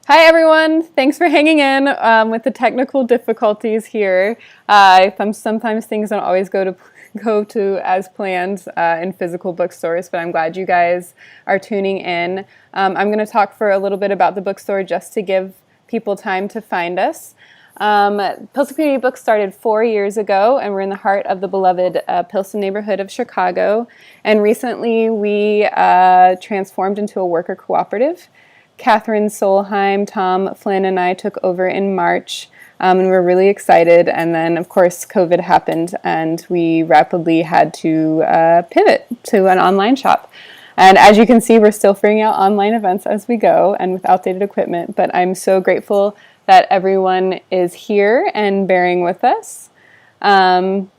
Hi, everyone. Thanks for hanging in with the technical difficulties here. Sometimes things don't always go to as planned in physical bookstores, but I'm glad you guys are tuning in. I'm going to talk for a little bit about the bookstore just to give people time to find us. Pilsen Community Books started 4 years ago, and we're in the heart of the beloved Pilsen neighborhood of Chicago. And recently, we transformed into a worker cooperative. Catherine Solheim, Tom Flynn, and I took over in March, and we're really excited. And then, of course, COVID happened, and we rapidly had to pivot to an online shop. And as you can see, we're still figuring out online events as we go and with outdated equipment. But I'm so grateful that everyone is here and bearing with us. Are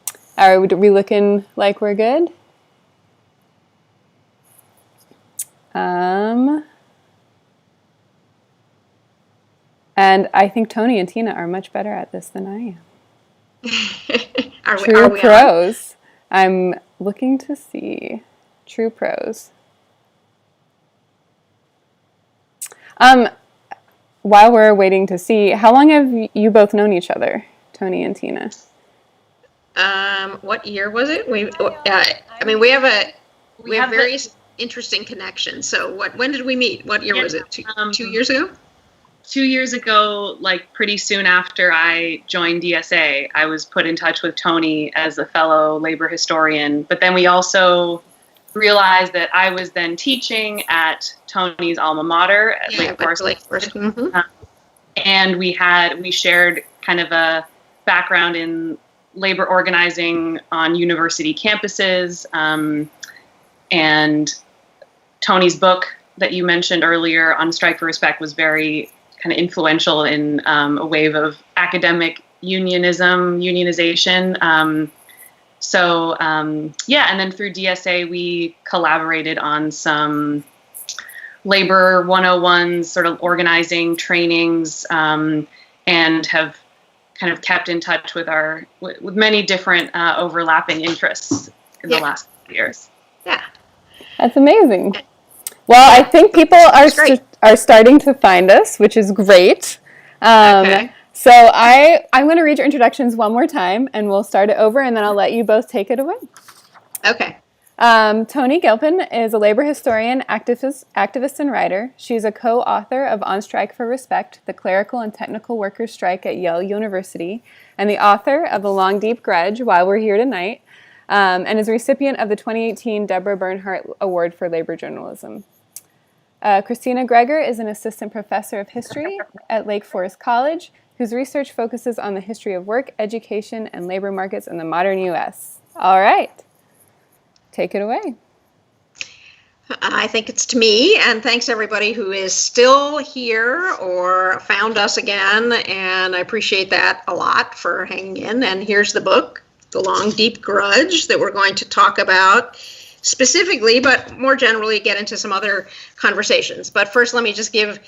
we looking like we're good? And I think Toni and Tina are much better at this than I am. True pros. I'm looking to see. True pros. While we're waiting to see, how long have you both known each other, Toni and Tina? What year was it? We have very interesting connections. So when did we meet? What year was it? 2 years ago? 2 years ago, like pretty soon after I joined DSA, I was put in touch with Toni as a fellow labor historian. But then we also realized that I was then teaching at Toni's alma mater at Lake Forest. Mm-hmm. And we shared kind of a background in labor organizing on university campuses. And Toni's book that you mentioned earlier on Strike for Respect was very kind of influential in a wave of academic unionization. And then through DSA, we collaborated on some labor 101s, sort of organizing trainings, and have kind of kept in touch with with many different overlapping interests in the last few years. Yeah. That's amazing. Well, I think people are starting to find us, which is great. Okay. So I'm going to read your introductions one more time, and we'll start it over, and then I'll let you both take it away. Okay. Toni Gilpin is a labor historian, activist, and writer. She's a co-author of On Strike for Respect, the Clerical and Technical Workers' Strike at Yale University, and the author of The Long Deep Grudge, Why We're Here Tonight, and is a recipient of the 2018 Deborah Bernhardt Award for Labor Journalism. Cristina Groeger is an assistant professor of history at Lake Forest College, whose research focuses on the history of work, education, and labor markets in the modern U.S. All right. Take it away. I think it's to me, and thanks everybody who is still here or found us again, and I appreciate that a lot for hanging in. And here's the book, The Long Deep Grudge, that we're going to talk about specifically, but more generally get into some other conversations. But first, let me just give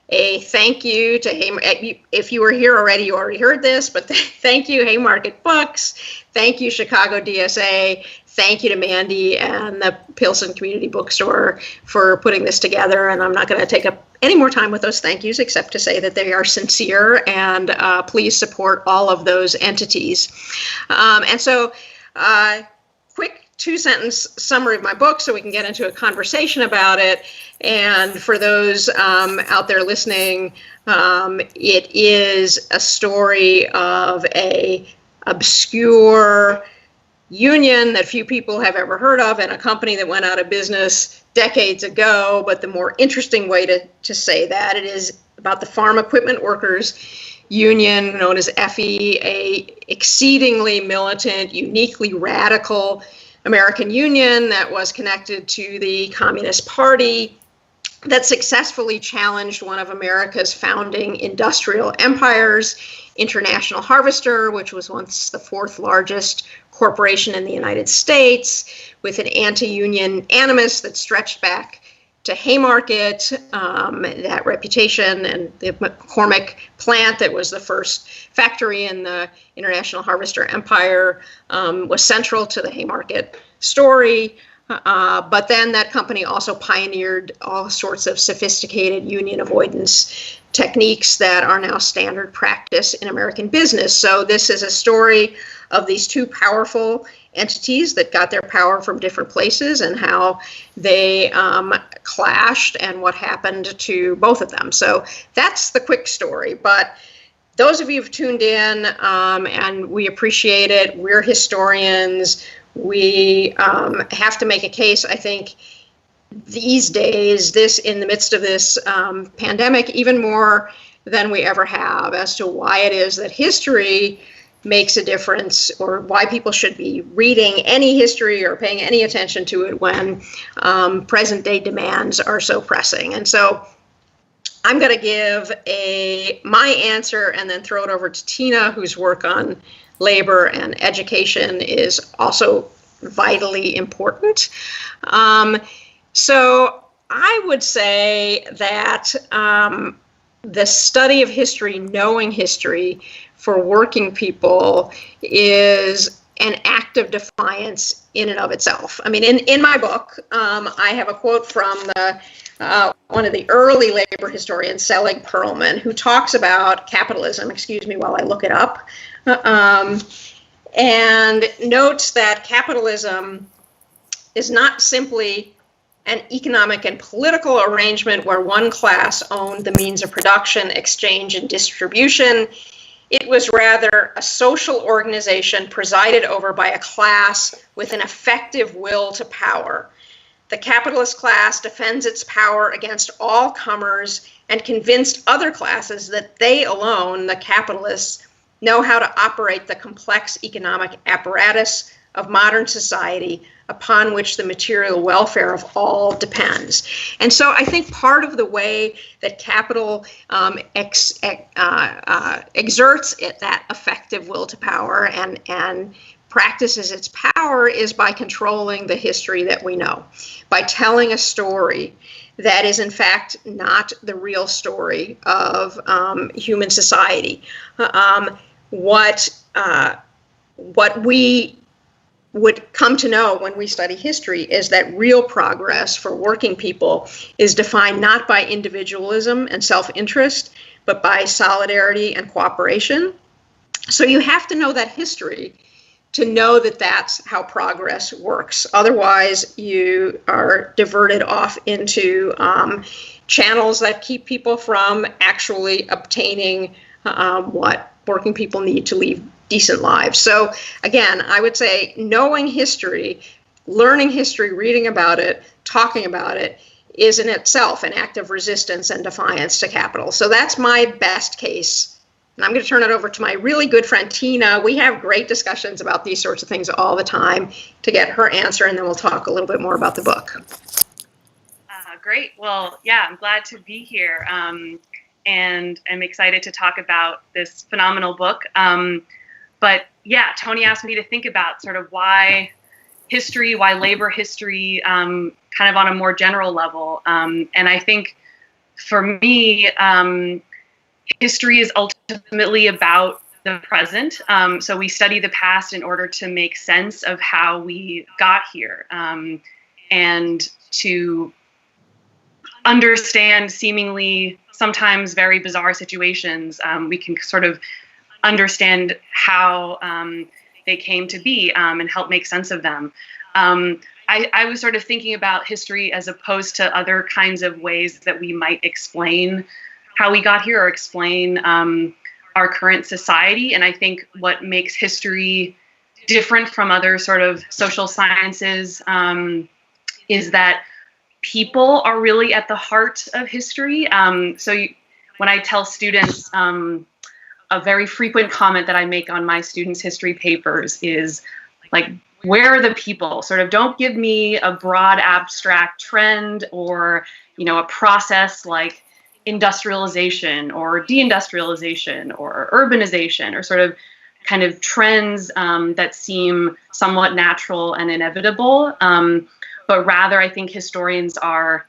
a thank you to Haymarket. If you were here already, you already heard this, but thank you, Haymarket Books. Thank you, Chicago DSA. Thank you to Mandy and the Pilsen Community Bookstore for putting this together. And I'm not going to take up any more time with those thank yous, except to say that they are sincere, and please support all of those entities. Quick 2-sentence summary of my book so we can get into a conversation about it. And for those out there listening, it is a story of a obscure union that few people have ever heard of, and a company that went out of business decades ago. But the more interesting way to say that, it is about the Farm Equipment Workers Union, known as FE, a exceedingly militant, uniquely radical American union that was connected to the Communist Party, that successfully challenged one of America's founding industrial empires, International Harvester, which was once the 4th largest corporation in the United States, with an anti-union animus that stretched back to Haymarket, that reputation, and the McCormick plant that was the first factory in the International Harvester empire was central to the Haymarket story. But then that company also pioneered all sorts of sophisticated union avoidance techniques that are now standard practice in American business. So this is a story of these two powerful entities that got their power from different places and how they clashed and what happened to both of them. So that's the quick story. But those of you who've tuned in, and we appreciate it, we're historians, we have to make a case, I think, these days, in the midst of this pandemic, even more than we ever have, as to why it is that history makes a difference, or why people should be reading any history or paying any attention to it when present day demands are so pressing. And so I'm going to give my answer and then throw it over to Tina, whose work on labor and education is also vitally important. So I would say that the study of history, knowing history for working people, is an act of defiance in and of itself. I mean, in my book, I have a quote from one of the early labor historians, Selig Perlman, who talks about capitalism, excuse me while I look it up, and notes that capitalism is not simply an economic and political arrangement where one class owned the means of production, exchange, and distribution. It was rather a social organization presided over by a class with an effective will to power. The capitalist class defends its power against all comers and convinced other classes that they alone, the capitalists, know how to operate the complex economic apparatus of modern society upon which the material welfare of all depends. And so I think part of the way that capital exerts that effective will to power and practices its power is by controlling the history that we know, by telling a story that is in fact not the real story of human society. What we would come to know when we study history is that real progress for working people is defined not by individualism and self-interest, but by solidarity and cooperation. So you have to know that history to know that that's how progress works. Otherwise, you are diverted off into channels that keep people from actually obtaining what working people need to lead decent lives. So again, I would say knowing history, learning history, reading about it, talking about it, is in itself an act of resistance and defiance to capital. So that's my best case. And I'm going to turn it over to my really good friend, Tina. We have great discussions about these sorts of things all the time to get her answer, and then we'll talk a little bit more about the book. Great. Well, yeah, I'm glad to be here. And I'm excited to talk about this phenomenal book. But yeah, Toni asked me to think about sort of why labor history, kind of on a more general level. And I think for me, history is ultimately about the present. So we study the past in order to make sense of how we got here, and to understand seemingly sometimes very bizarre situations. We can sort of understand how they came to be, and help make sense of them. I was sort of thinking about history as opposed to other kinds of ways that we might explain how we got here or explain our current society. And I think what makes history different from other sort of social sciences is that people are really at the heart of history. When I tell students, a very frequent comment that I make on my students' history papers is like, where are the people? Sort of don't give me a broad abstract trend or, a process like industrialization or deindustrialization or urbanization, or sort of kind of trends that seem somewhat natural and inevitable. But rather, I think historians are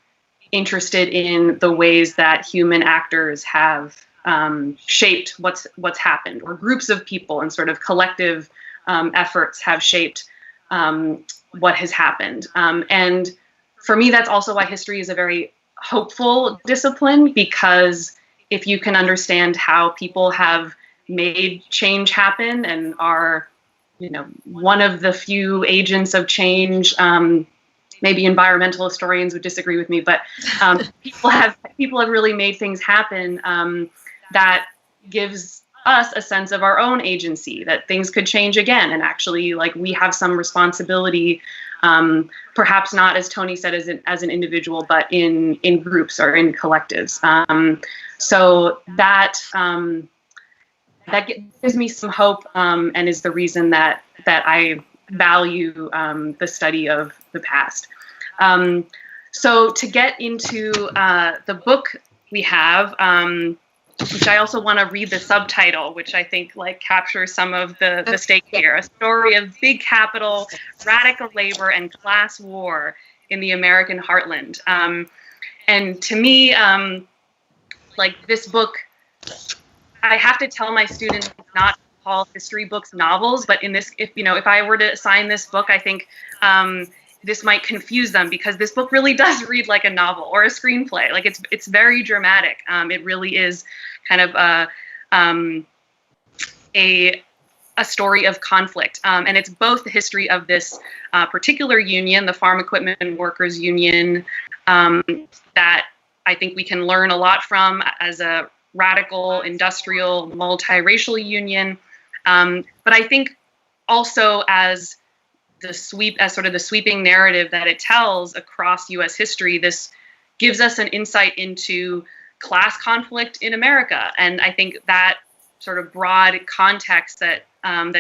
interested in the ways that human actors have shaped what's happened, or groups of people and sort of collective efforts have shaped what has happened. And for me, that's also why history is a very hopeful discipline, because if you can understand how people have made change happen and are, one of the few agents of change, maybe environmental historians would disagree with me, but people have really made things happen, that gives us a sense of our own agency, that things could change again. And actually, like, we have some responsibility, perhaps not, as Toni said, as an individual, but in groups or in collectives. So that gives me some hope, and is the reason that I value the study of the past. So to get into the book we have, which I also want to read the subtitle, which I think captures some of the stake here: a story of big capital, radical labor, and class war in the American heartland. And to me, this book, I have to tell my students not to call history books novels, but if I were to assign this book, I think this might confuse them, because this book really does read like a novel or a screenplay. It's very dramatic. It really is kind of a story of conflict. And it's both the history of this particular union, the Farm Equipment Workers Union, that I think we can learn a lot from as a radical, industrial, multiracial union. But I think also as sort of the sweeping narrative that it tells across U.S. history, this gives us an insight into class conflict in America. And I think that sort of broad context that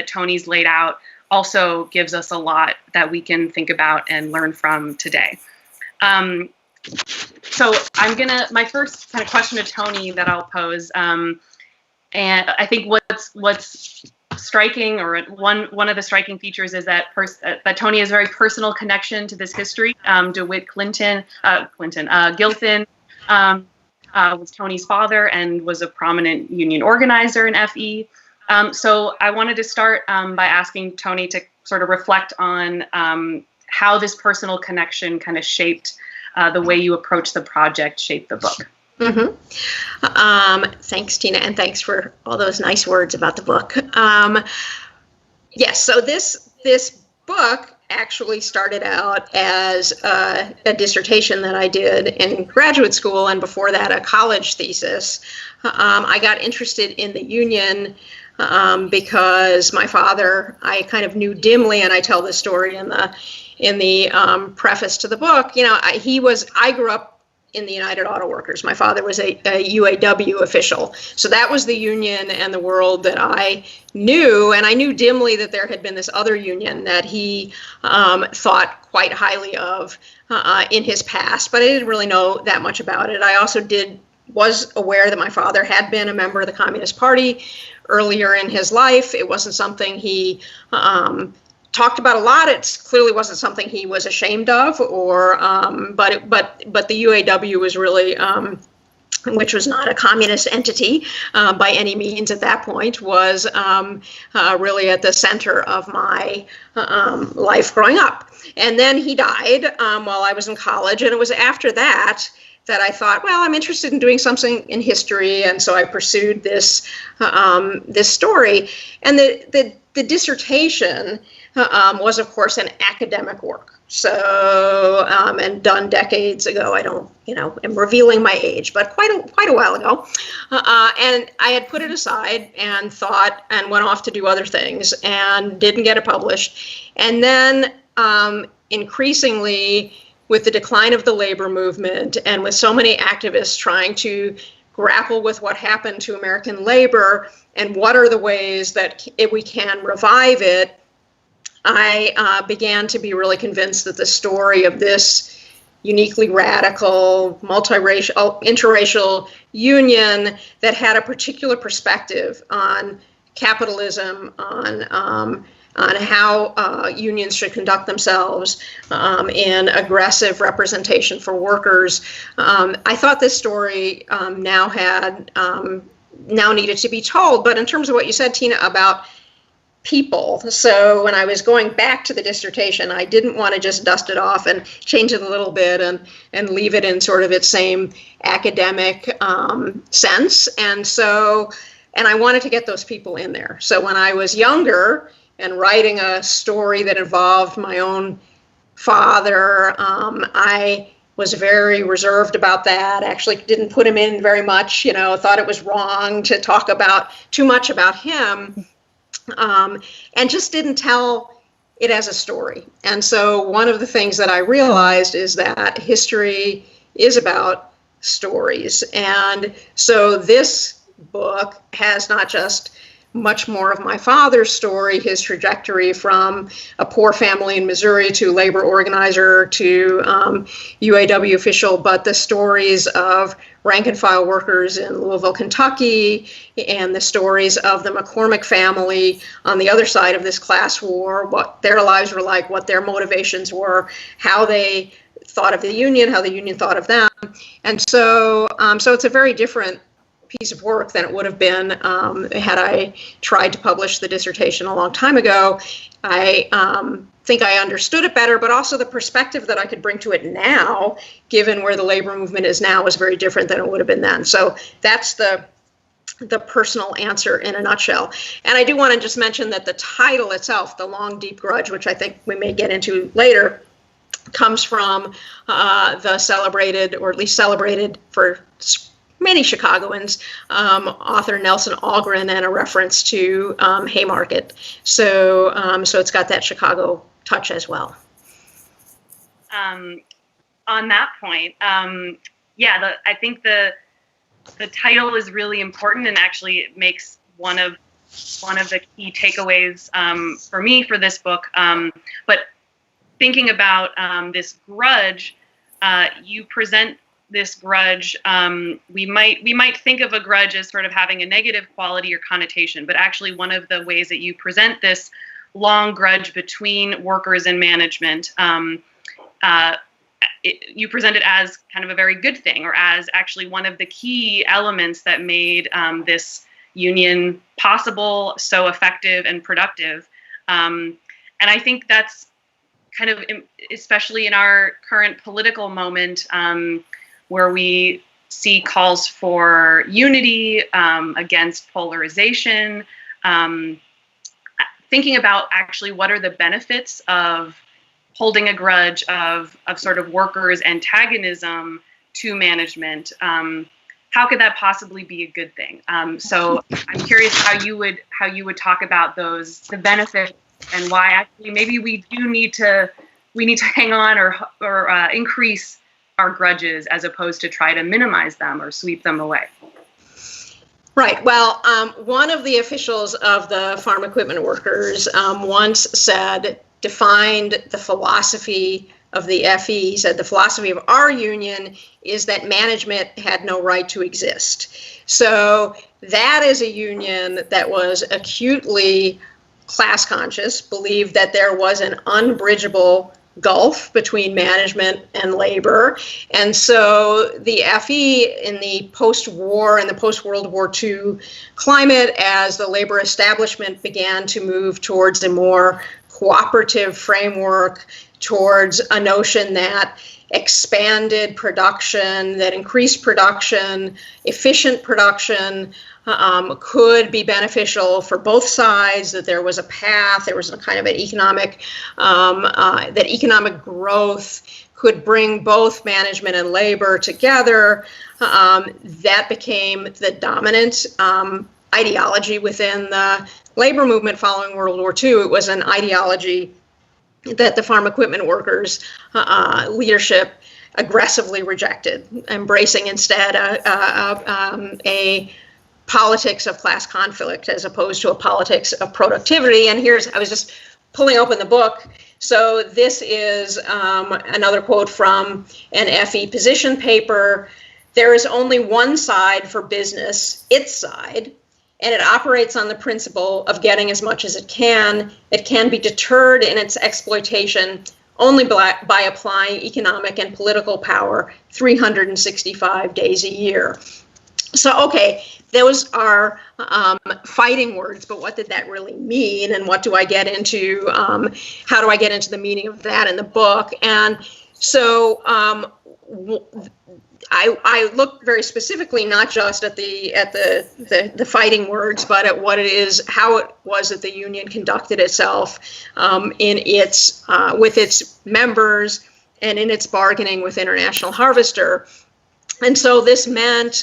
Toni's laid out also gives us a lot that we can think about and learn from today. So my first kind of question to Toni that I'll pose, and I think what's striking, or one of the striking features, is that Toni has a very personal connection to this history. DeWitt Gilpin was Toni's father and was a prominent union organizer in FE. So I wanted to start by asking Toni to sort of reflect on how this personal connection kind of shaped the way you approach the project, shaped the book. Mm-hmm. Thanks, Tina, and thanks for all those nice words about the book. Yes, so this book actually started out as a dissertation that I did in graduate school, and before that, a college thesis. I got interested in the Union because my father, I kind of knew dimly, and I tell this story in the preface to the book. I grew up in the United Auto Workers. My father was a UAW official. So that was the union and the world that I knew. And I knew dimly that there had been this other union that he thought quite highly of in his past, but I didn't really know that much about it. I also was aware that my father had been a member of the Communist Party earlier in his life. It wasn't something he talked about a lot. It clearly wasn't something he was ashamed of, but the UAW was really, which was not a communist entity by any means at that point, was really at the center of my life growing up. And then he died while I was in college, and it was after that I thought, well, I'm interested in doing something in history, and so I pursued this story. And the dissertation was, of course, an academic work. So, and done decades ago. I'm revealing my age, but quite a while ago. And I had put it aside and thought, and went off to do other things, and didn't get it published. And then, increasingly, with the decline of the labor movement, and with so many activists trying to grapple with what happened to American labor and what are the ways that we can revive it, I began to be really convinced that the story of this uniquely radical, multiracial, interracial union that had a particular perspective on capitalism, on how unions should conduct themselves in aggressive representation for workers. I thought this story now needed to be told. But in terms of what you said, Tina, about people. So when I was going back to the dissertation, I didn't want to just dust it off and change it a little bit and leave it in sort of its same academic sense. And I wanted to get those people in there. So when I was younger and writing a story that involved my own father, I was very reserved about that. Actually didn't put him in very much, thought it was wrong to talk about too much about him. And just didn't tell it as a story. And so one of the things that I realized is that history is about stories. And so this book has not just much more of my father's story, his trajectory from a poor family in Missouri to labor organizer to UAW official, but the stories of rank and file workers in Louisville, Kentucky, and the stories of the McCormick family on the other side of this class war, what their lives were like, what their motivations were, how they thought of the union, how the union thought of them. And so it's a very different piece of work than it would have been had I tried to publish the dissertation a long time ago. I think I understood it better, but also the perspective that I could bring to it now, given where the labor movement is now, is very different than it would have been then. So that's the personal answer in a nutshell. And I do want to just mention that the title itself, The Long Deep Grudge, which I think we may get into later, comes from the celebrated, or at least celebrated for many Chicagoans, author Nelson Algren, and a reference to Haymarket. So it's got that Chicago touch as well. On that point, I think the title is really important, and actually it makes one of the key takeaways for me for this book. But thinking about this grudge, you present this grudge, we might think of a grudge as sort of having a negative quality or connotation, but actually one of the ways that you present this long grudge between workers and management, you present it as kind of a very good thing, or as actually one of the key elements that made this union possible, so effective and productive. And I think that's kind of, especially in our current political moment, where we see calls for unity against polarization, thinking about actually what are the benefits of holding a grudge of sort of workers' antagonism to management. How could that possibly be a good thing? So I'm curious how you would talk about the benefits, and why actually maybe we need to hang on or increase our grudges as opposed to try to minimize them or sweep them away. Right. Well, one of the officials of the farm equipment workers once defined the philosophy of the FE. He said the philosophy of our union is that management had no right to exist. So that is a union that was acutely class conscious, believed that there was an unbridgeable gulf between management and labor. And so the FE in the post-war and the post-World War II climate, as the labor establishment began to move towards a more cooperative framework, towards a notion that expanded production, that increased production, efficient production, could be beneficial for both sides, that there was a path, there was a kind of an economic, that economic growth could bring both management and labor together. That became the dominant ideology within the labor movement following World War II. It was an ideology that the farm equipment workers' leadership aggressively rejected, embracing instead a politics of class conflict as opposed to a politics of productivity. And I was just pulling open the book. So this is another quote from an FE position paper. There is only one side for business, its side, and it operates on the principle of getting as much as it can. It can be deterred in its exploitation only by applying economic and political power 365 days a year. So, okay, those are fighting words, but what did that really mean? And what do I get into? How do I get into the meaning of that in the book? And so I look very specifically not just at the fighting words, but at what it is, how it was that the Union conducted itself in its with its members and in its bargaining with International Harvester. And so this meant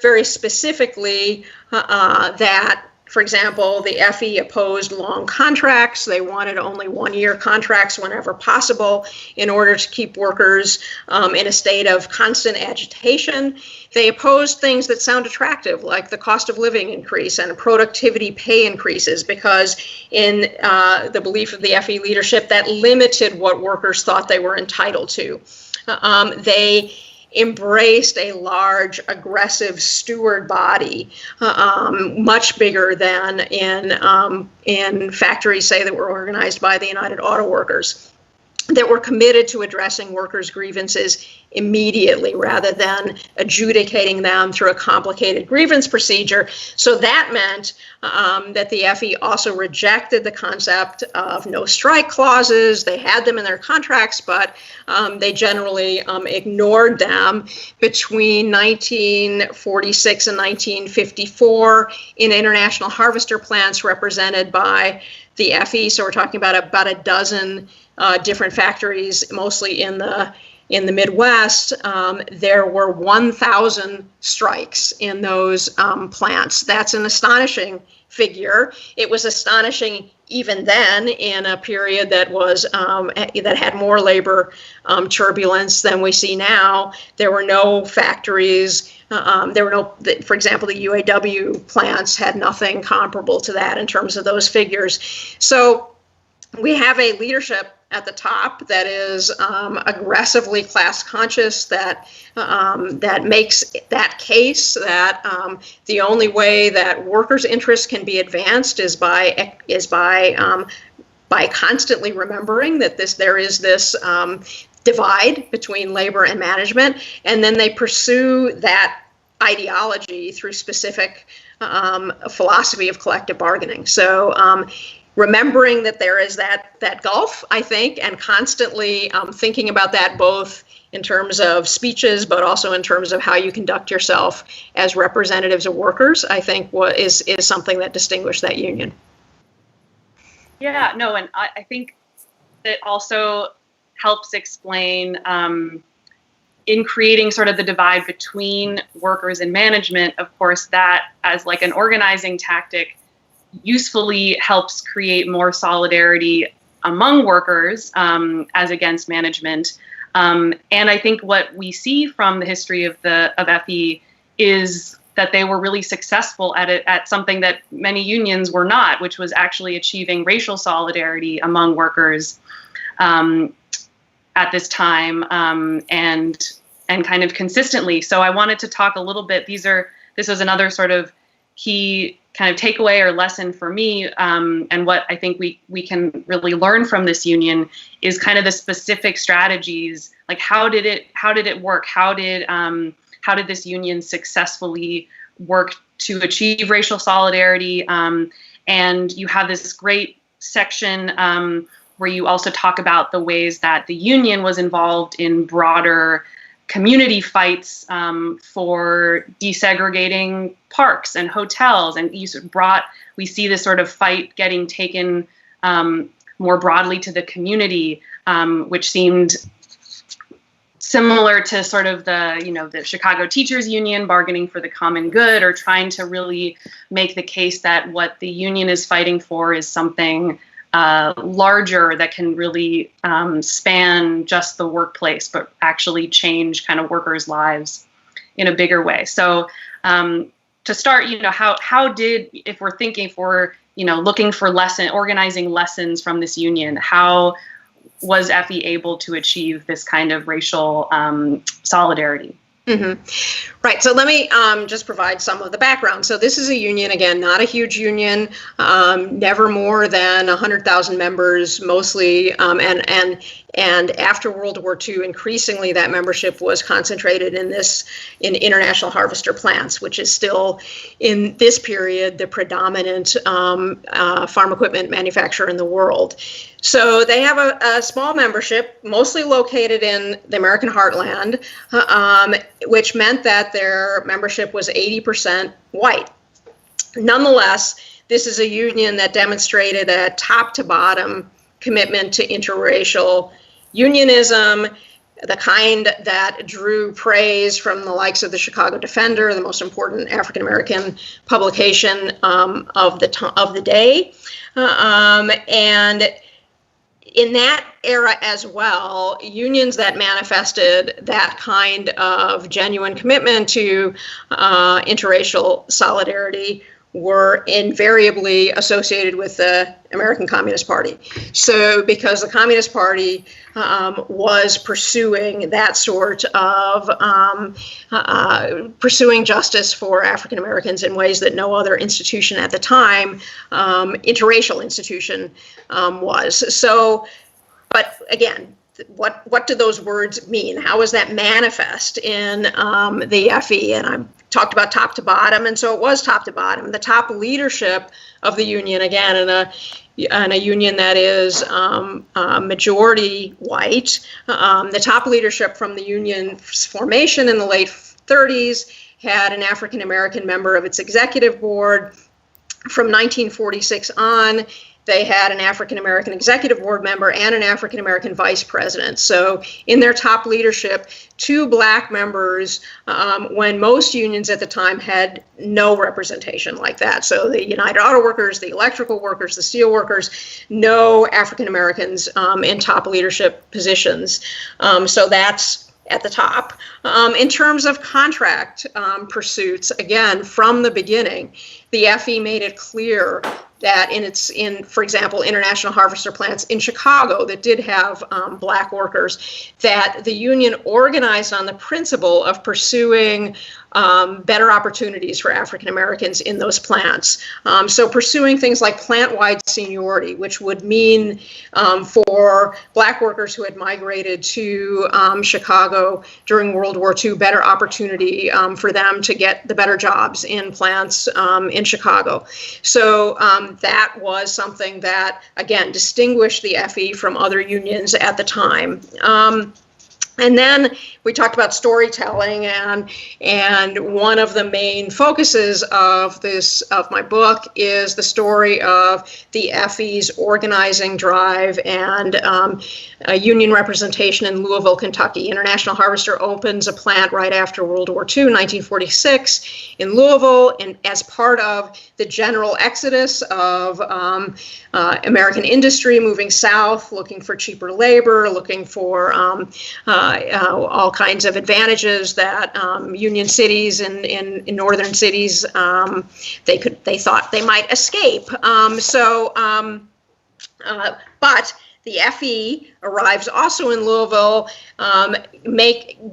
very specifically that, for example, the FE opposed long contracts. They wanted only 1-year contracts whenever possible in order to keep workers in a state of constant agitation. They opposed things that sound attractive, like the cost of living increase and productivity pay increases, because in the belief of the FE leadership, that limited what workers thought they were entitled to. They embraced a large, aggressive steward body, much bigger than in factories, say, that were organized by the United Auto Workers, that were committed to addressing workers' grievances immediately rather than adjudicating them through a complicated grievance procedure. So that meant that the FE also rejected the concept of no strike clauses. They had them in their contracts, but they generally ignored them. Between 1946 and 1954, in International Harvester plants represented by the FE, so we're talking about a dozen different factories, mostly in the Midwest, there were 1,000 strikes in those plants. That's an astonishing figure. It was astonishing even then in a period that was that had more labor turbulence than we see now. There were no factories. There were no, for example, the UAW plants had nothing comparable to that in terms of those figures. So we have a leadership at the top that is aggressively class conscious, that makes that case that the only way that workers' interests can be advanced is by constantly remembering that there is this divide between labor and management, and then they pursue that ideology through specific philosophy of collective bargaining. So remembering that there is that gulf, I think, and constantly thinking about that both in terms of speeches, but also in terms of how you conduct yourself as representatives of workers, I think is something that distinguished that union. Yeah, no, and I think it also helps explain in creating sort of the divide between workers and management, of course, that as like an organizing tactic usefully helps create more solidarity among workers as against management. And I think what we see from the history of FE is that they were really successful at it, at something that many unions were not, which was actually achieving racial solidarity among workers at this time and kind of consistently. So I wanted to talk a little bit. This was another sort of key kind of takeaway or lesson for me, and what I think we can really learn from this union is kind of the specific strategies. Like how did it work? How did this union successfully work to achieve racial solidarity? And you have this great section where you also talk about the ways that the union was involved in broader community fights for desegregating parks and hotels, and we see this sort of fight getting taken more broadly to the community, which seemed similar to sort of the Chicago Teachers Union bargaining for the common good, or trying to really make the case that what the union is fighting for is something larger that can really span just the workplace, but actually change kind of workers' lives in a bigger way. So to start, if we're looking for organizing lessons from this union, how was FE able to achieve this kind of racial solidarity? Mm-hmm. Right. So let me just provide some of the background. So this is a union, again, not a huge union, never more than 100,000 members, mostly, and And after World War II, increasingly that membership was concentrated in international harvester plants, which is still in this period the predominant farm equipment manufacturer in the world. So they have a small membership, mostly located in the American heartland, which meant that their membership was 80% white. Nonetheless, this is a union that demonstrated a top-to-bottom commitment to interracial unionism, the kind that drew praise from the likes of the Chicago Defender, the most important African-American publication of the day. And in that era as well, unions that manifested that kind of genuine commitment to interracial solidarity were invariably associated with the American Communist Party. So because the Communist Party was pursuing that sort of pursuing justice for African Americans in ways that no other institution at the time, interracial institution, was. So, but again, what do those words mean? How is that manifest in the FE? And I talked about top to bottom, and so it was top to bottom. The top leadership of the union, again, in a union that is majority white, the top leadership from the union's formation in the late 30s had an African American member of its executive board. From 1946 on, they had an African-American executive board member and an African-American vice president. So in their top leadership, 2 black members, when most unions at the time had no representation like that. So the United Auto Workers, the electrical workers, the steel workers, no African-Americans in top leadership positions. So that's at the top. In terms of contract pursuits, again, from the beginning, the FE made it clear that for example, international harvester plants in Chicago that did have black workers, that the union organized on the principle of pursuing better opportunities for African Americans in those plants. So pursuing things like plant-wide seniority, which would mean for black workers who had migrated to Chicago during World War II, better opportunity for them to get the better jobs in plants in Chicago. So that was something that, again, distinguished the FE from other unions at the time. And then we talked about storytelling, and one of the main focuses of my book is the story of the FE's organizing drive and union representation in Louisville, Kentucky. International Harvester opens a plant right after World War II, 1946, in Louisville, and as part of the general exodus of American industry moving south, looking for cheaper labor, looking for all kinds of advantages that union cities in northern cities they thought they might escape. But the FE arrives also in Louisville,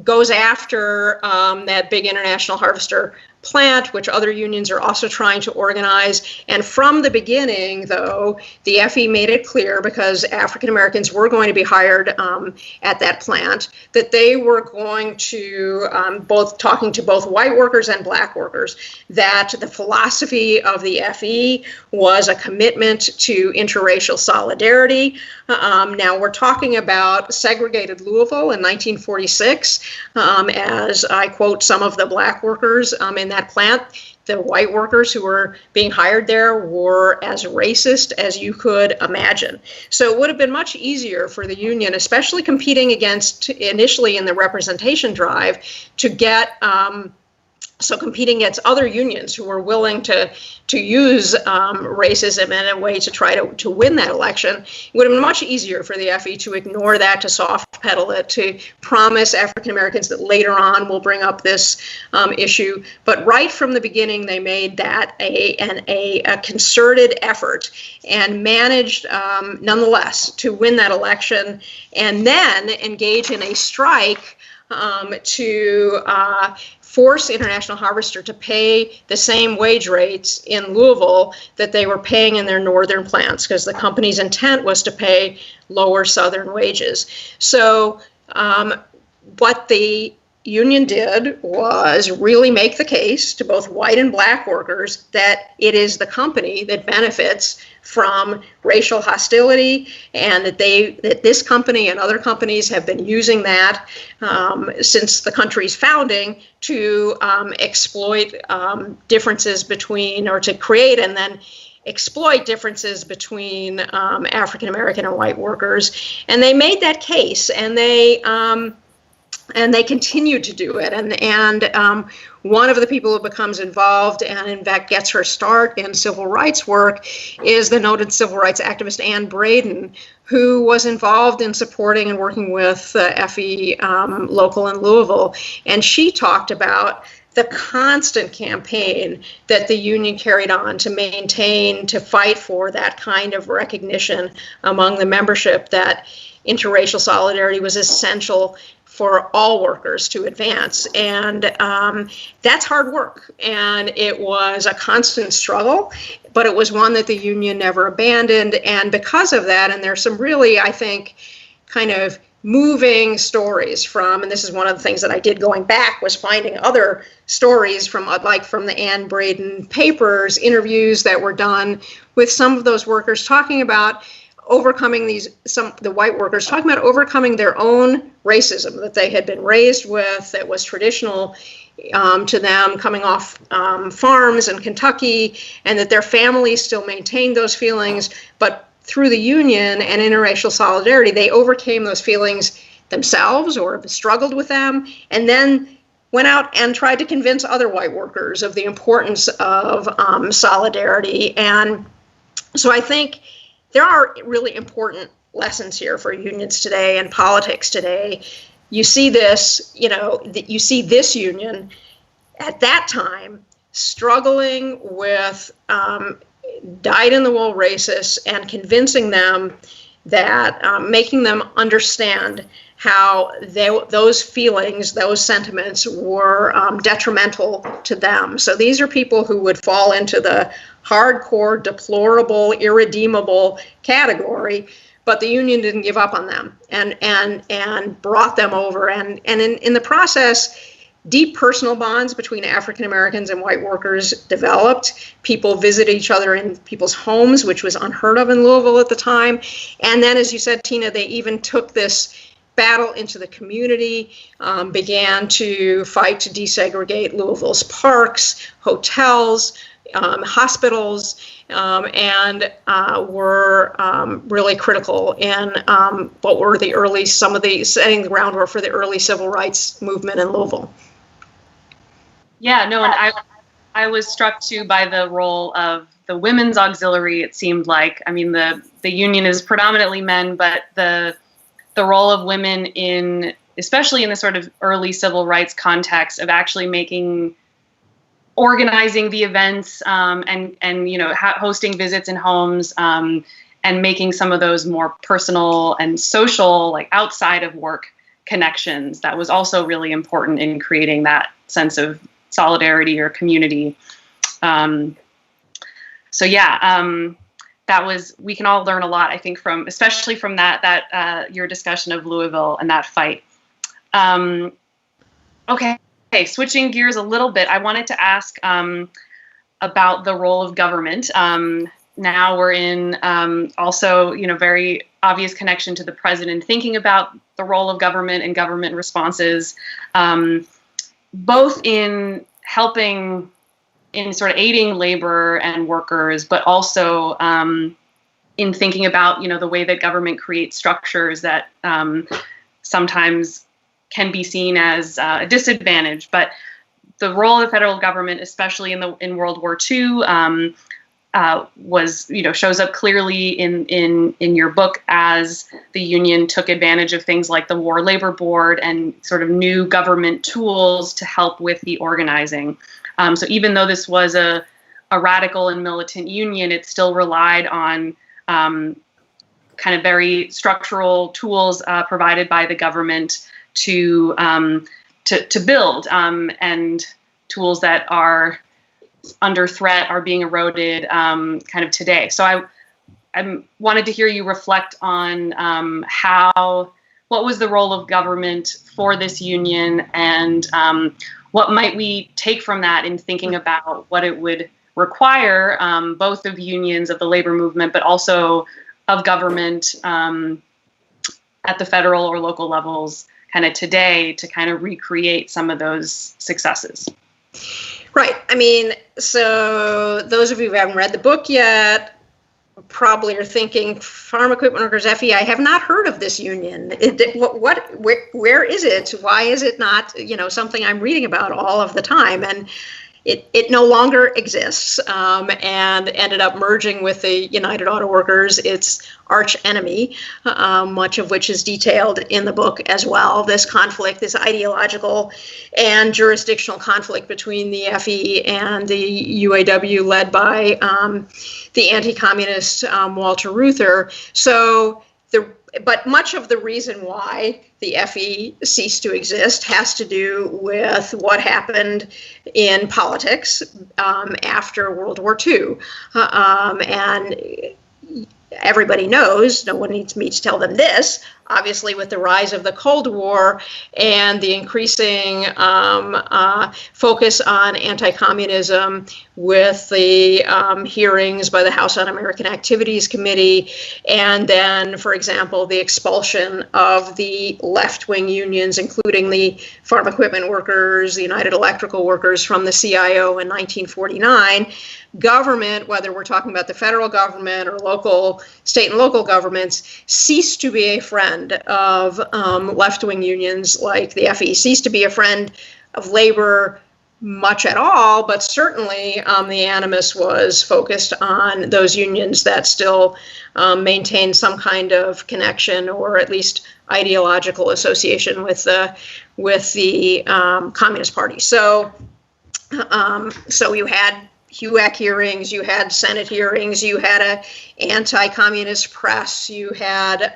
goes after that big international harvester plant, which other unions are also trying to organize. And from the beginning, though, the FE made it clear, because African Americans were going to be hired at that plant, that they were going to, talking to both white workers and black workers, that the philosophy of the FE was a commitment to interracial solidarity. Now we're talking about segregated Louisville in 1946, as I quote some of the black workers in that plant. The white workers who were being hired there were as racist as you could imagine. So it would have been much easier for the union, especially competing against, initially in the representation drive, to get competing against other unions who were willing to use racism in a way to try to win that election. It would have been much easier for the FE to ignore that, to soft pedal it, to promise African Americans that later on we'll bring up this issue. But right from the beginning, they made that a concerted effort and managed nonetheless to win that election, and then engage in a strike to force International Harvester to pay the same wage rates in Louisville that they were paying in their northern plants, because the company's intent was to pay lower southern wages. So what the union did was really make the case to both white and black workers that it is the company that benefits from racial hostility, and that this company and other companies have been using that since the country's founding to exploit differences between, or to create and then exploit differences between African American and white workers. And they made that case, and they continue to do it. And one of the people who becomes involved and in fact gets her start in civil rights work is the noted civil rights activist Anne Braden, who was involved in supporting and working with FE local in Louisville. And she talked about the constant campaign that the union carried on to maintain, to fight for that kind of recognition among the membership that interracial solidarity was essential for all workers to advance. And that's hard work. And it was a constant struggle, but it was one that the union never abandoned. And because of that, and there's some really, I think, kind of moving stories from, and this is one of the things that I did going back, was finding other stories from, like from the Anne Braden papers, interviews that were done with some of those workers talking about overcoming the white workers talking about overcoming their own racism that they had been raised with, that was traditional to them coming off farms in Kentucky, and that their families still maintained those feelings, but through the union and interracial solidarity, they overcame those feelings themselves or struggled with them, and then went out and tried to convince other white workers of the importance of solidarity. And so I think there are really important lessons here for unions today and politics today. You see this, you see this union at that time struggling with dyed-in-the-wool racists and convincing them that, making them understand how those feelings, those sentiments were detrimental to them. So these are people who would fall into the hardcore, deplorable, irredeemable category, but the union didn't give up on them and brought them over. And in the process, deep personal bonds between African Americans and white workers developed. People visited each other in people's homes, which was unheard of in Louisville at the time. And then, as you said, Tina, they even took this battle into the community, began to fight to desegregate Louisville's parks, hotels, hospitals, and were really critical in what were the early, setting the groundwork for the early civil rights movement in Louisville. Yeah, no, and I was struck too by the role of the women's auxiliary. It seemed like, I mean, the union is predominantly men, but the role of women in, especially in the sort of early civil rights context of actually organizing the events and hosting visits in homes and making some of those more personal and social, like outside of work connections. That was also really important in creating that sense of solidarity or community. That was, we can all learn a lot, I think, especially from that your discussion of Louisville and that fight. Okay, switching gears a little bit, I wanted to ask about the role of government. Now we're in also, very obvious connection to the president, thinking about the role of government and government responses, both in helping, in sort of aiding labor and workers, but also in thinking about, the way that government creates structures that sometimes can be seen as a disadvantage. But the role of the federal government, especially in World War II, was, shows up clearly in your book as the union took advantage of things like the War Labor Board and sort of new government tools to help with the organizing. So even though this was a radical and militant union, it still relied on kind of very structural tools provided by the government to to build, and tools that are under threat are being eroded kind of today. So I wanted to hear you reflect on what was the role of government for this union, and what might we take from that in thinking about what it would require, both of unions, of the labor movement, but also of government at the federal or local levels kind of today to kind of recreate some of those successes. Right. I mean, so those of you who haven't read the book yet probably are thinking, Farm Equipment Workers, FE, I have not heard of this union. Where is it? Why is it not, something I'm reading about all of the time? And it no longer exists, and ended up merging with the United Auto Workers, its arch enemy, much of which is detailed in the book as well. This conflict, this ideological and jurisdictional conflict between the FE and the UAW, led by the anti-communist Walter Reuther. But much of the reason why the FE ceased to exist has to do with what happened in politics after World War II. And everybody knows, no one needs me to tell them this, obviously with the rise of the Cold War and the increasing focus on anti-communism with the hearings by the House Un-American Activities Committee, and then, for example, the expulsion of the left-wing unions, including the Farm Equipment Workers, the United Electrical Workers, from the CIO in 1949, government, whether we're talking about the federal government or local, state and local governments, ceased to be a friend of left-wing unions like the FE, ceased to be a friend of labor much at all, but certainly the animus was focused on those unions that still maintain some kind of connection or at least ideological association with the Communist Party. So you had HUAC hearings, you had Senate hearings, you had an anti-communist press, you had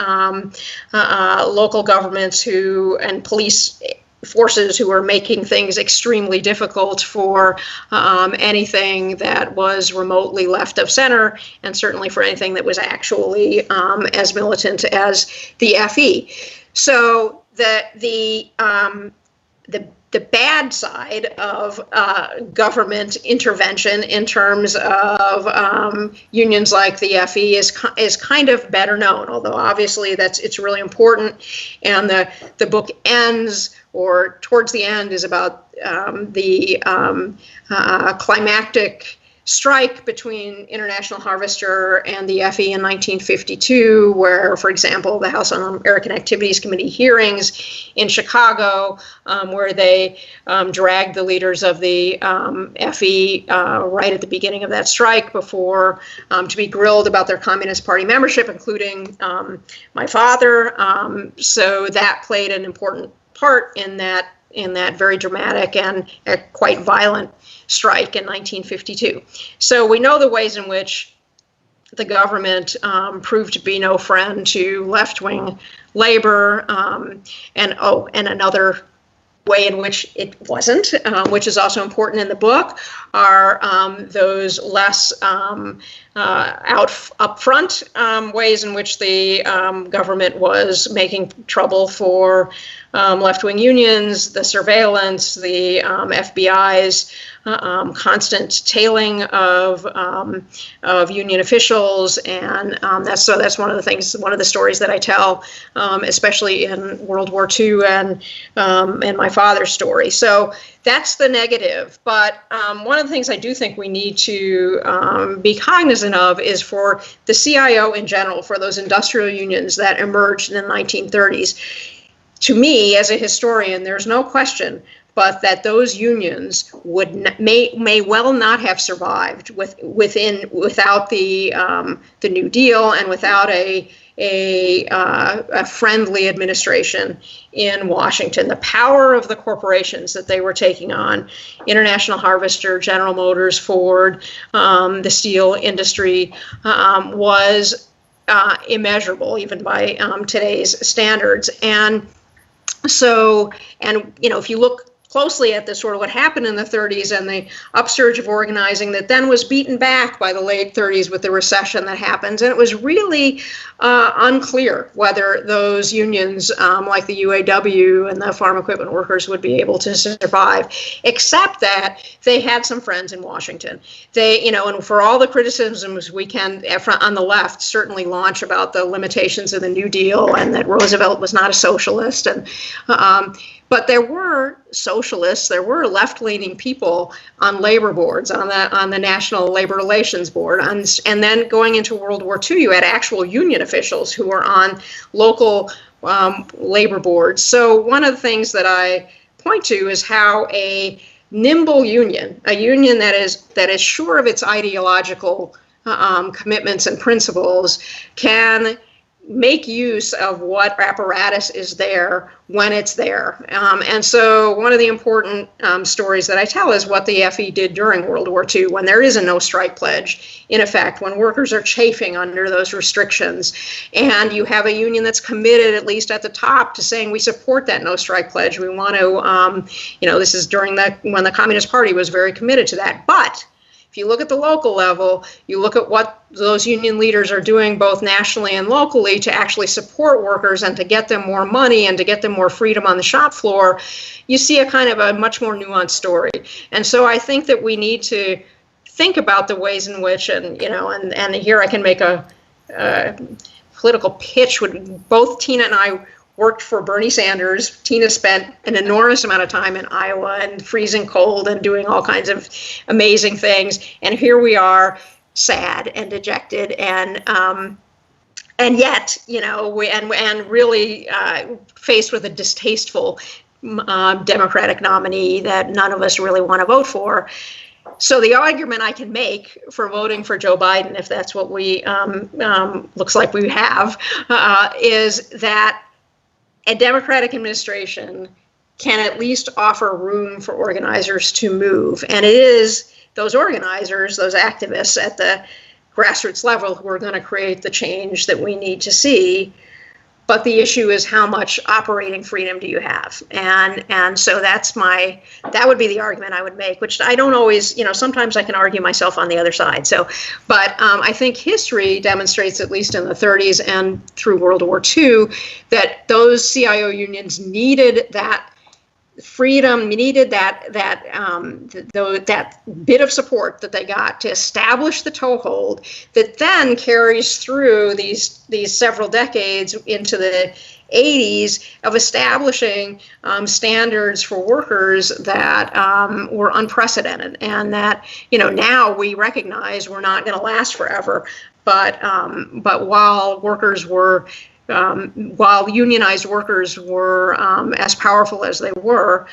local governments and police forces who were making things extremely difficult for anything that was remotely left of center, and certainly for anything that was actually as militant as the FE. So the bad side of government intervention in terms of unions like the FE is kind of better known, although obviously it's really important. And the book ends, or towards the end, is about the climactic strike between International Harvester and the FE in 1952, where, for example, the House Un-American Activities Committee hearings in Chicago, where they dragged the leaders of the FE right at the beginning of that strike before to be grilled about their Communist Party membership, including my father. So that played an important part in that very dramatic and quite violent strike in 1952. So we know the ways in which the government proved to be no friend to left-wing labor, and another way in which it wasn't, which is also important in the book, are those less upfront ways in which the government was making trouble for left-wing unions, the surveillance, the FBI's constant tailing of union officials, and that's one of the things, one of the stories that I tell, especially in World War II and my father's story. So that's the negative. But one of the things I do think we need to be cognizant of is for the CIO in general, for those industrial unions that emerged in the 1930s. To me, as a historian, there's no question but that those unions may well not have survived without the New Deal and without a friendly administration in Washington. The power of the corporations that they were taking on, International Harvester, General Motors, Ford, the steel industry, was immeasurable, even by today's standards. And So, and, if you look closely at this sort of what happened in the 30s and the upsurge of organizing that then was beaten back by the late 30s with the recession that happens. And it was really unclear whether those unions like the UAW and the farm equipment workers would be able to survive, except that they had some friends in Washington. They, and for all the criticisms we can on the left certainly launch about the limitations of the New Deal and that Roosevelt was not a socialist, and but there were socialists, there were left-leaning people on labor boards, on the National Labor Relations Board, and then going into World War II, you had actual union officials who were on local labor boards. So one of the things that I point to is how a nimble union, a union that is sure of its ideological commitments and principles, can make use of what apparatus is there when it's there. And so one of the important stories that I tell is what the FE did during World War II, when there is a no strike pledge in effect, when workers are chafing under those restrictions, and you have a union that's committed, at least at the top, to saying we support that no strike pledge. We want to, this is during when the Communist Party was very committed to that. But if you look at the local level, you look at what those union leaders are doing both nationally and locally to actually support workers and to get them more money and to get them more freedom on the shop floor, you see a kind of a much more nuanced story. And so I think that we need to think about the ways in which, and here I can make a political pitch. Both Tina and I worked for Bernie Sanders. Tina spent an enormous amount of time in Iowa and freezing cold and doing all kinds of amazing things. And here we are, sad and dejected, and yet, and really faced with a distasteful Democratic nominee that none of us really want to vote for. So the argument I can make for voting for Joe Biden, if that's what we looks like we have, is that a Democratic administration can at least offer room for organizers to move. And it is those organizers, those activists at the grassroots level who are going to create the change that we need to see. But the issue is, how much operating freedom do you have? And so that would be the argument I would make, which I don't always, sometimes I can argue myself on the other side. So, but I think history demonstrates, at least in the 30s and through World War II, that those CIO unions needed that freedom, needed that bit of support that they got to establish the toehold that then carries through these several decades into the 80s of establishing standards for workers that were unprecedented, and that now we recognize we're not going to last forever. But while workers were while unionized workers were as powerful as they were,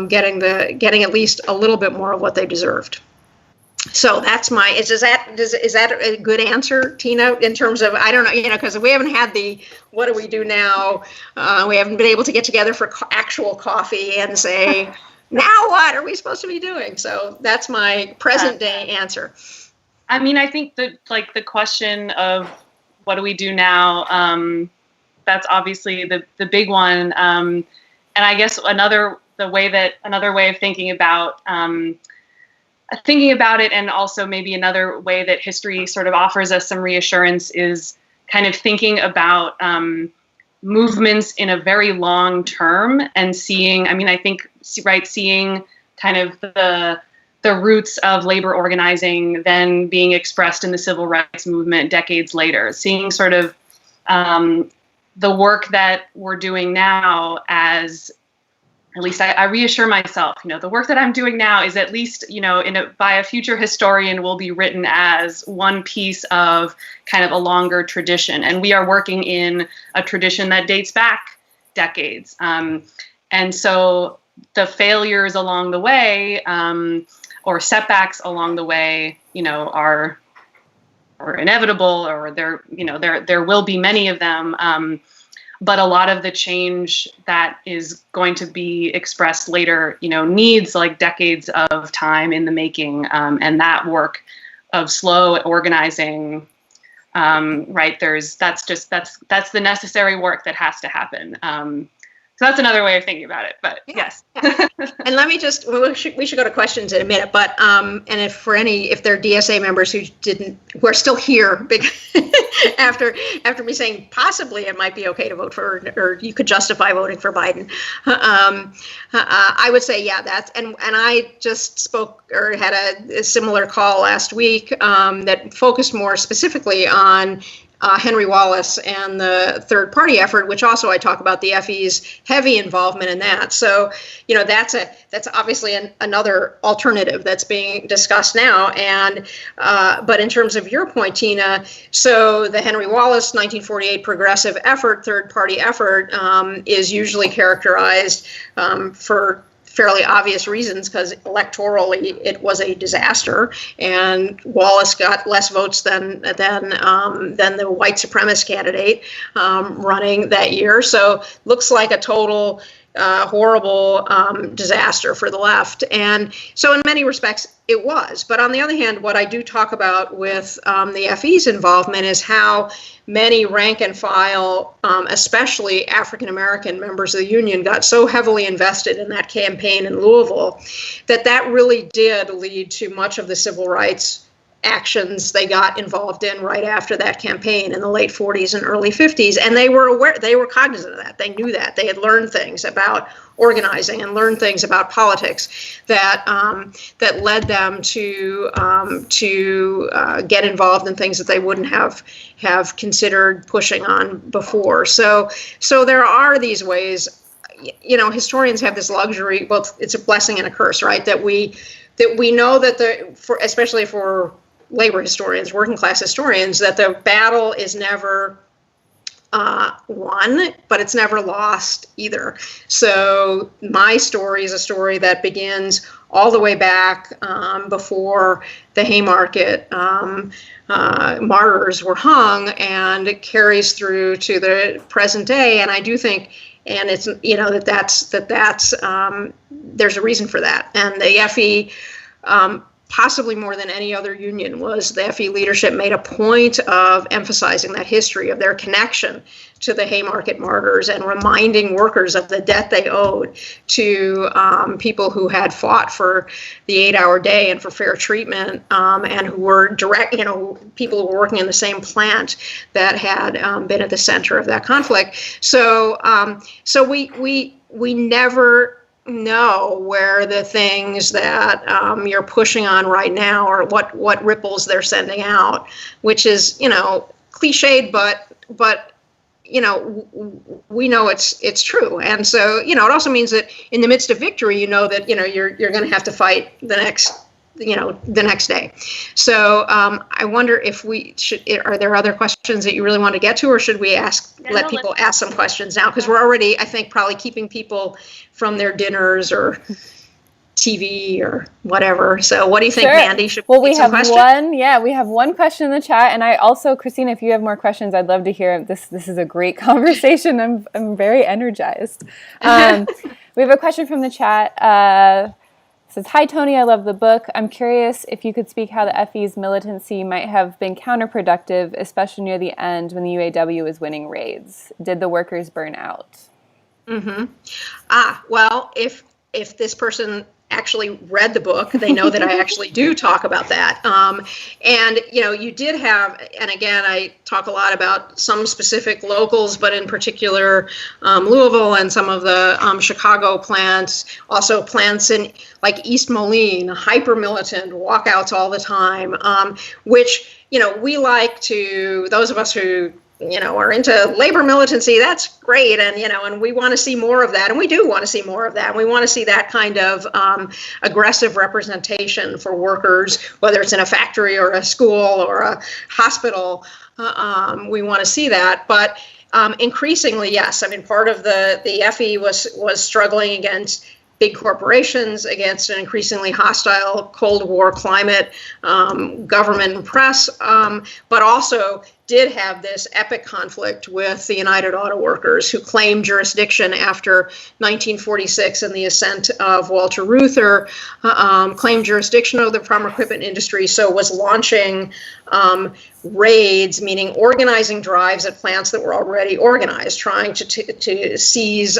getting at least a little bit more of what they deserved. So that's is that a good answer, Tina? In terms of, I don't know, because we haven't had the what do we do now? We haven't been able to get together for actual coffee and say, now what are we supposed to be doing? So that's my present day answer. I mean, I think that the question of what do we do now? That's obviously the big one, and I guess another way of thinking about it, and also maybe another way that history sort of offers us some reassurance, is kind of thinking about movements in a very long term and seeing. I mean, I think seeing kind of the roots of labor organizing then being expressed in the civil rights movement decades later, seeing sort of the work that we're doing now as, at least I reassure myself, the work that I'm doing now is at least, by a future historian will be written as one piece of kind of a longer tradition. And we are working in a tradition that dates back decades. And so the failures along the way, or setbacks along the way, are inevitable, or there will be many of them. But a lot of the change that is going to be expressed later, needs decades of time in the making, and that work of slow organizing, right? That's the necessary work that has to happen. So So that's another way of thinking about it, but yes. Yeah. And let me just, we should go to questions in a minute, but, and if there are DSA members who are still here after me saying possibly it might be okay to vote for, or you could justify voting for Biden, I would say, yeah, and I just spoke or had a similar call last week that focused more specifically on Henry Wallace and the third party effort, which also I talk about the FE's heavy involvement in that. So, that's obviously another alternative that's being discussed now. And but in terms of your point, Tina, so the Henry Wallace 1948 progressive effort, third party effort, is usually characterized for fairly obvious reasons, because electorally it was a disaster, and Wallace got less votes than the white supremacist candidate running that year. So looks like a total horrible disaster for the left. And so in many respects it was. But on the other hand, what I do talk about with the FE's involvement is how many rank and file, especially African-American members of the Union, got so heavily invested in that campaign in Louisville that really did lead to much of the civil rights actions they got involved in right after that campaign in the late 40s and early 50s. And they were aware, they were cognizant of that. They knew that. They had learned things about organizing and learned things about politics that led them to get involved in things that they wouldn't have considered pushing on before. So there are these ways. Historians have this luxury. Well, it's a blessing and a curse, right? That we know that especially for labor historians, working class historians, that the battle is never won, but it's never lost either. So my story is a story that begins all the way back before the Haymarket martyrs were hung, and it carries through to the present day. And I do think, and it's that's there's a reason for that. And the FE, possibly more than any other union, the FE leadership made a point of emphasizing that history of their connection to the Haymarket martyrs and reminding workers of the debt they owed to people who had fought for the 8-hour day and for fair treatment, and who were people who were working in the same plant that had been at the center of that conflict. So we never know where the things that you're pushing on right now, or what ripples they're sending out, which is cliched, but we know it's true. And so it also means that in the midst of victory, that you're going to have to fight the next day. So I wonder if are there other questions that you really want to get to, or should we let people ask some questions now? Because we're already, I think, probably keeping people from their dinners or TV or whatever. So what do you think, sure. Mandy? Should we have we have one question in the chat. And I also, Cristina, if you have more questions, I'd love to hear. This is a great conversation. I'm very energized. We have a question from the chat. It says, "Hi, Toni, I love the book. I'm curious if you could speak how the FE's militancy might have been counterproductive, especially near the end when the UAW was winning raids. Did the workers burn out?" Mm-hmm. Well, if this person actually read the book, they know that I actually do talk about that. And you did have, and again, I talk a lot about some specific locals, but in particular Louisville and some of the Chicago plants, also plants in like East Moline, hyper militant, walkouts all the time, which we like to, those of us who are into labor militancy, that's great. And we want to see more of that. And we do want to see more of that. And we want to see that kind of aggressive representation for workers, whether it's in a factory or a school or a hospital. We want to see that. But increasingly, yes. I mean, part of the FE was struggling against big corporations, against an increasingly hostile Cold War climate, government and press, but also did have this epic conflict with the United Auto Workers, who claimed jurisdiction after 1946 and the ascent of Walter Reuther, claimed jurisdiction over the farm equipment industry, so was launching raids, meaning organizing drives at plants that were already organized, trying to seize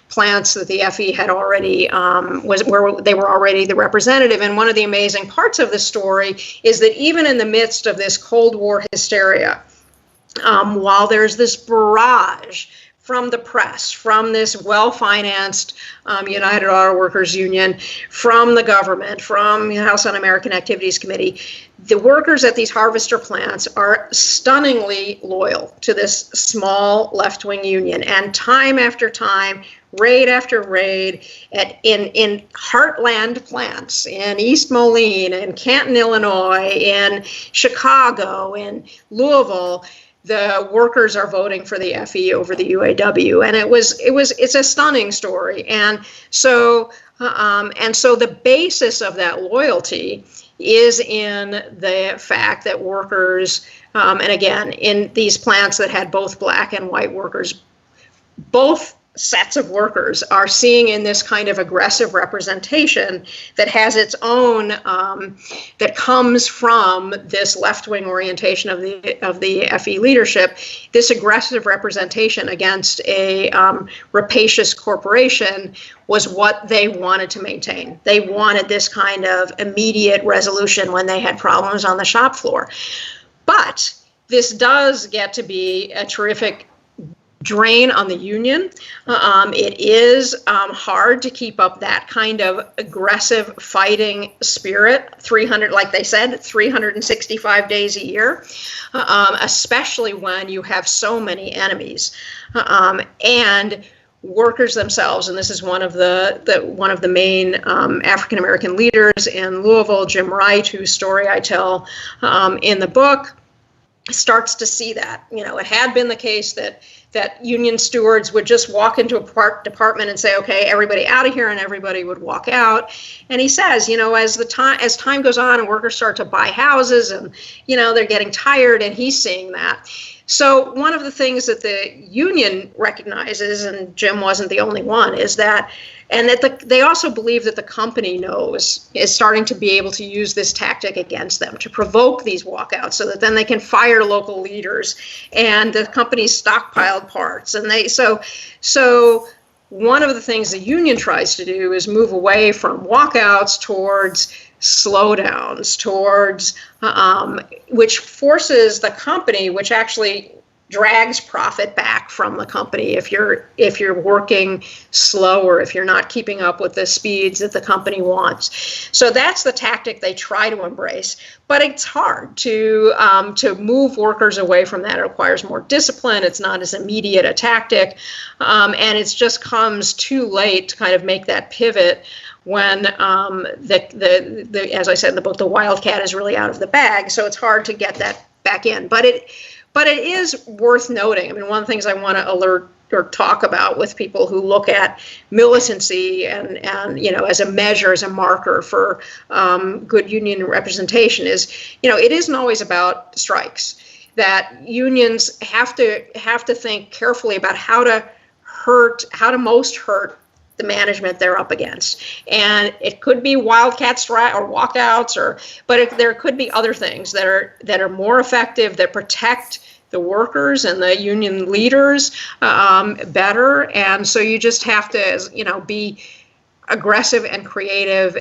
plants that the FE had already, where they were already the representative. And one of the amazing parts of the story is that even in the midst of this Cold War hysteria, while there's this barrage from the press, from this well-financed United Auto Workers Union, from the government, from the House Un-American Activities Committee, the workers at these harvester plants are stunningly loyal to this small left-wing union. And time after time, raid after raid, in heartland plants, in East Moline, in Canton, Illinois, in Chicago, in Louisville, the workers are voting for the FE over the UAW, and it's a stunning story. And so the basis of that loyalty is in the fact that workers, and again, in these plants that had both black and white workers, both sets of workers are seeing in this kind of aggressive representation that has its own, that comes from this left-wing orientation of the FE leadership, this aggressive representation against a rapacious corporation was what they wanted to maintain. They wanted this kind of immediate resolution when they had problems on the shop floor. But this does get to be a terrific drain on the union. It is hard to keep up that kind of aggressive fighting spirit, 365 days a year, especially when you have so many enemies. And workers themselves, and this is one of the main African American leaders in Louisville, Jim Wright, whose story I tell in the book, starts to see that. It had been the case that union stewards would just walk into a department and say, okay, everybody out of here, and everybody would walk out. And he says, as time goes on and workers start to buy houses and, they're getting tired, and he's seeing that. So one of the things that the union recognizes, and Jim wasn't the only one, is that, and that they also believe that the company is starting to be able to use this tactic against them to provoke these walkouts, so that then they can fire local leaders, and the company's stockpiled parts. And so one of the things the union tries to do is move away from walkouts towards slowdowns, towards which forces the company, which actually drags profit back from the company if you're working slower, if you're not keeping up with the speeds that the company wants. So that's the tactic they try to embrace, but it's hard to move workers away from that. It requires more discipline. It's not as immediate a tactic, and it just comes too late to kind of make that pivot when as I said in the book, the wildcat is really out of the bag. So it's hard to get that back in, but it is worth noting. I mean, one of the things I want to alert or talk about with people who look at militancy and as a measure, as a marker for good union representation is, it isn't always about strikes. That unions have to think carefully about how to most hurt the management they're up against. And it could be wildcat strike or walkouts, but there could be other things that are more effective, that protect the workers and the union leaders better. And so you just have to, be aggressive and creative.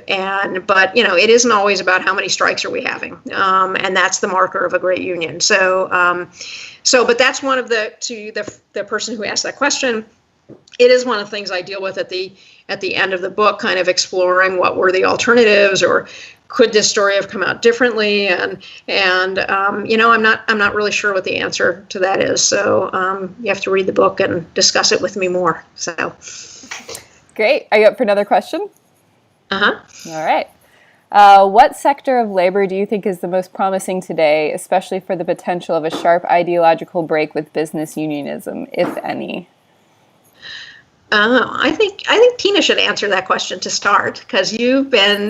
But it isn't always about how many strikes are we having. And that's the marker of a great union. But that's one of the person who asked that question. It is one of the things I deal with at the end of the book, kind of exploring what were the alternatives, or could this story have come out differently? And I'm not really sure what the answer to that is. So you have to read the book and discuss it with me more. So great. Are you up for another question? Uh-huh. All right. What sector of labor do you think is the most promising today, especially for the potential of a sharp ideological break with business unionism, if any? I think Tina should answer that question to start, because you've been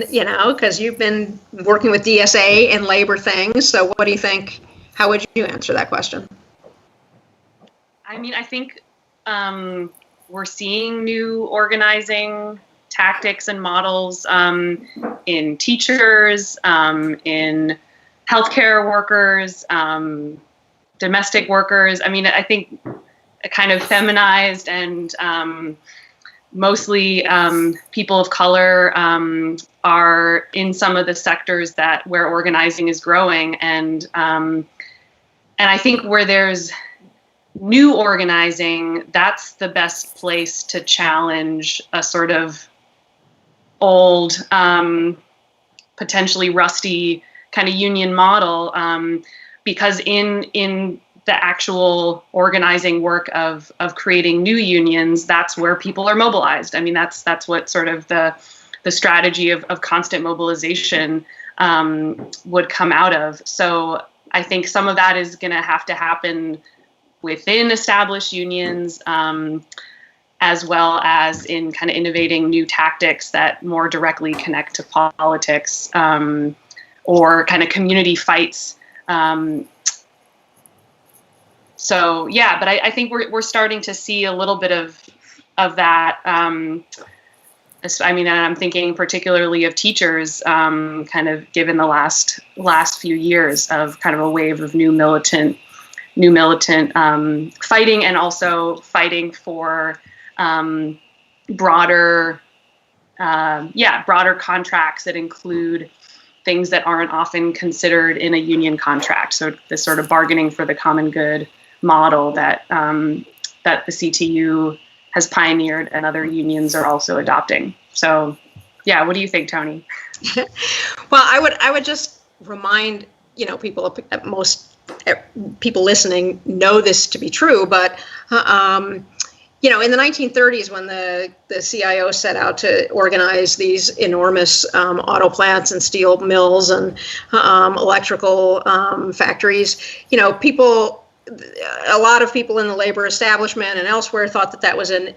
working with DSA and labor things. So what do you think How would you answer that question? I mean, I think we're seeing new organizing tactics and models in teachers, in healthcare workers, domestic workers. I mean, I think kind of feminized and mostly people of color are in some of the sectors where organizing is growing, and I think where there's new organizing, that's the best place to challenge a sort of old, potentially rusty kind of union model, because in the actual organizing work of creating new unions, that's where people are mobilized. I mean, that's what sort of the strategy of constant mobilization would come out of. So I think some of that is going to have to happen within established unions, as well as in kind of innovating new tactics that more directly connect to politics, or kind of community fights. So yeah, but I think we're starting to see a little bit of that. I mean, and I'm thinking particularly of teachers, kind of given the last few years of kind of a wave of new militant fighting, and also fighting for broader contracts that include things that aren't often considered in a union contract. So this sort of bargaining for the common good model that the CTU has pioneered and other unions are also adopting. So, yeah, what do you think, Toni? Well, I would just remind people, most people listening know this to be true, but in the 1930s, when the CIO set out to organize these enormous auto plants and steel mills and electrical factories, a lot of people in the labor establishment and elsewhere thought that was an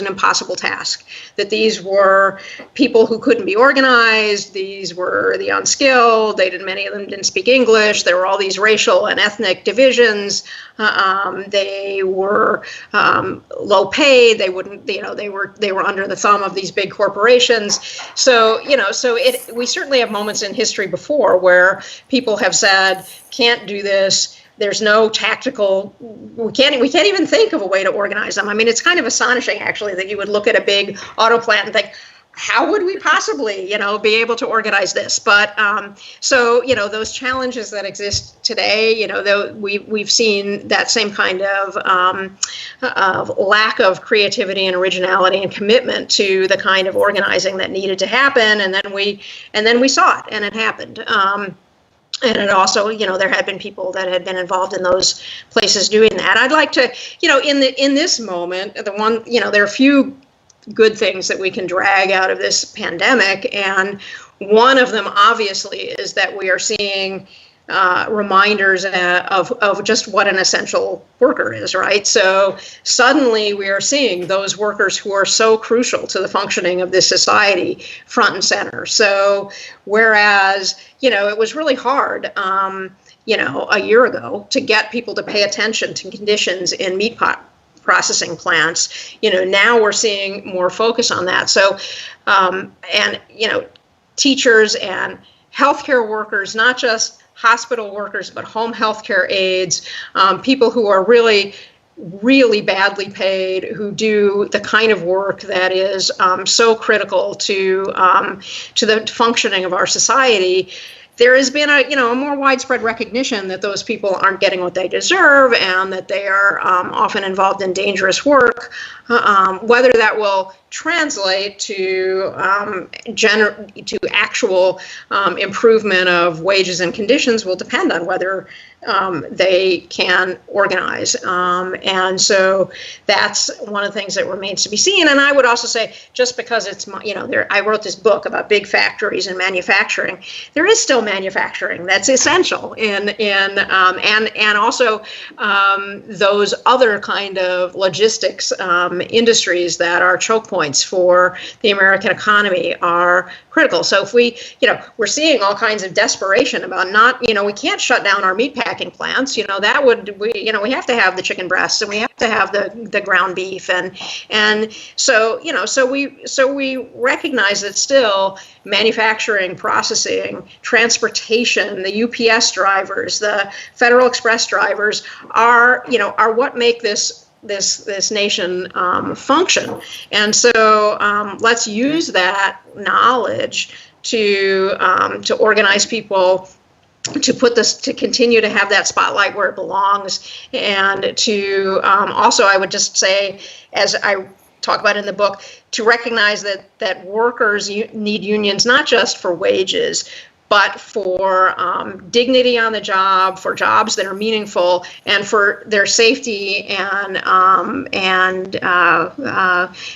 impossible task. That these were people who couldn't be organized. These were the unskilled. Many of them didn't speak English. There were all these racial and ethnic divisions. They were low paid. They wouldn't. They were under the thumb of these big corporations. So we certainly have moments in history before where people have said, can't do this. There's no tactical, we can't even think of a way to organize them. I mean, it's kind of astonishing, actually, that you would look at a big auto plant and think, how would we possibly, be able to organize this? But those challenges that exist today, though we've seen that same kind of lack of creativity and originality and commitment to the kind of organizing that needed to happen, and then we saw it, and it happened. And it also, there had been people that had been involved in those places doing that. I'd like to, in this moment, there are a few good things that we can drag out of this pandemic. And one of them, obviously, is that we are seeing reminders of just what an essential worker is, right? So suddenly we are seeing those workers who are so crucial to the functioning of this society front and center. So whereas, it was really hard, a year ago to get people to pay attention to conditions in meat processing plants, now we're seeing more focus on that. So, teachers and healthcare workers, not just hospital workers, but home healthcare aides, people who are really, really badly paid, who do the kind of work that is so critical to the functioning of our society. There has been a more widespread recognition that those people aren't getting what they deserve, and that they are often involved in dangerous work. Whether that will translate to actual improvement of wages and conditions will depend on whether they can organize. And so that's one of the things that remains to be seen. And I would also say, just because it's, I wrote this book about big factories and manufacturing, there is still manufacturing that's essential and also those other kind of logistics industries that are choke points for the American economy are critical. So if we're seeing all kinds of desperation about we can't shut down our meatpacking plants. We have to have the chicken breasts and we have to have the ground beef and so we recognize that still manufacturing, processing, transportation, the UPS drivers, the Federal Express drivers are what make this nation function. And so let's use that knowledge to organize people, to continue to have that spotlight where it belongs, and to also, I would just say, as I talk about in the book, to recognize that workers need unions not just for wages, but for dignity on the job, for jobs that are meaningful, and for their safety and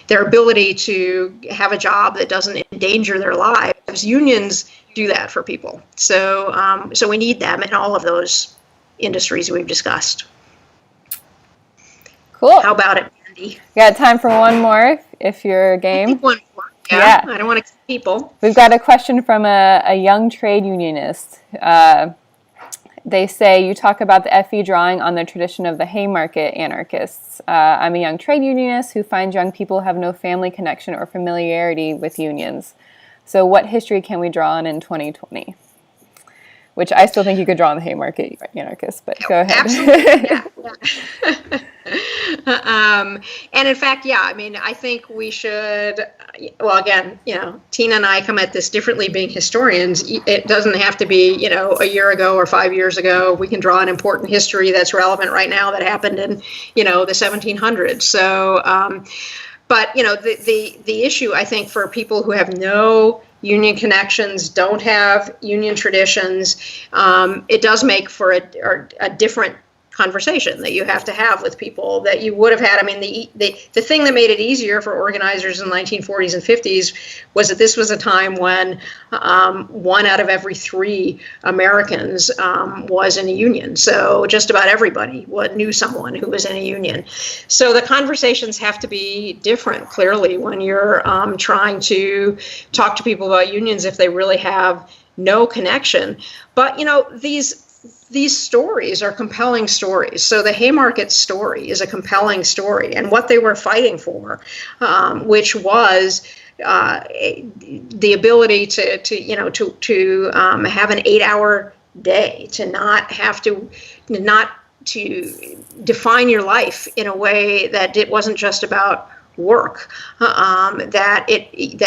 their ability to have a job that doesn't endanger their lives. Unions do that for people. So we need them in all of those industries we've discussed. Cool. How about it, Andy? Got time for one more, if you're game. I think one more. Yeah. I don't want to keep people. We've got a question from a young trade unionist. They say, you talk about the FE drawing on the tradition of the Haymarket anarchists. I'm a young trade unionist who finds young people have no family connection or familiarity with unions. So what history can we draw on in 2020? Which I still think you could draw on the Haymarket anarchists, but go ahead. Absolutely, yeah. And in fact, I think we should, well, again, Tina and I come at this differently being historians. It doesn't have to be, a year ago or 5 years ago. We can draw an important history that's relevant right now that happened in, the 1700s. So, but, the issue, I think, for people who have no union connections, don't have union traditions, it does make for a different conversation that you have to have with people that you would have had. I mean, the thing that made it easier for organizers in the 1940s and 50s was that this was a time when 1 out of every 3 Americans was in a union. So just about everybody knew someone who was in a union. So the conversations have to be different, clearly, when you're trying to talk to people about unions if they really have no connection. But, these stories are compelling stories. So the Haymarket story is a compelling story, and what they were fighting for, which was the ability to have an 8-hour day, to not have to define your life in a way that it wasn't just about work, that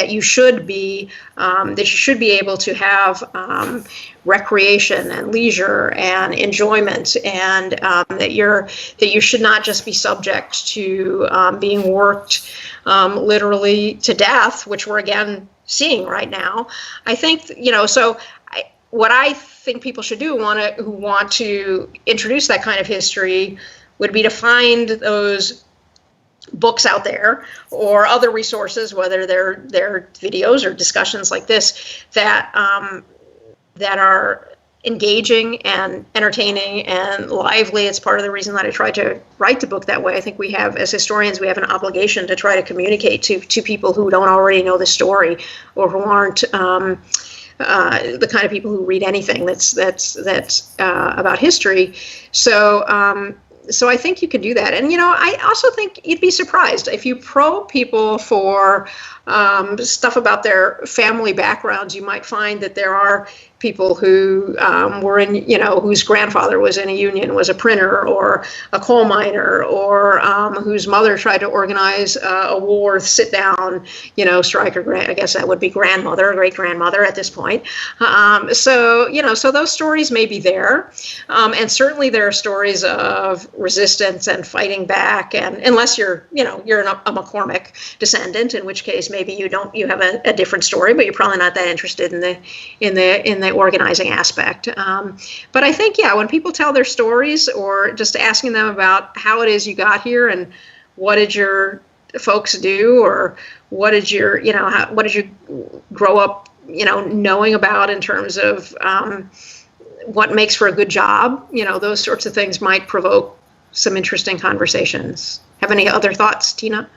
you should be able to have recreation and leisure and enjoyment, and that you should not just be subject to being worked literally to death, which we're again seeing right now. I think what I think people should do who want to introduce that kind of history would be to find those books out there or other resources, whether they're videos or discussions like this, that are engaging and entertaining and lively. It's part of the reason that I tried to write the book that way. I think we have, as historians, we have an obligation to try to communicate to people who don't already know the story, or who aren't the kind of people who read anything that's about history. So I think you can do that. And, I also think you'd be surprised if you probe people for stuff about their family backgrounds. You might find that there are people who were in, whose grandfather was in a union, was a printer or a coal miner, or whose mother tried to organize a Woolworth sit-down, strike, or I guess that would be grandmother, great-grandmother at this point. So those stories may be there. And certainly there are stories of resistance and fighting back, and unless you're a McCormick descendant, in which case maybe you have a different story, but you're probably not that interested in the organizing aspect. But I think, when people tell their stories, or just asking them about how it is you got here and what did your folks do, or what did you grow up knowing about in terms of what makes for a good job. Those sorts of things might provoke some interesting conversations. Have any other thoughts, Tina?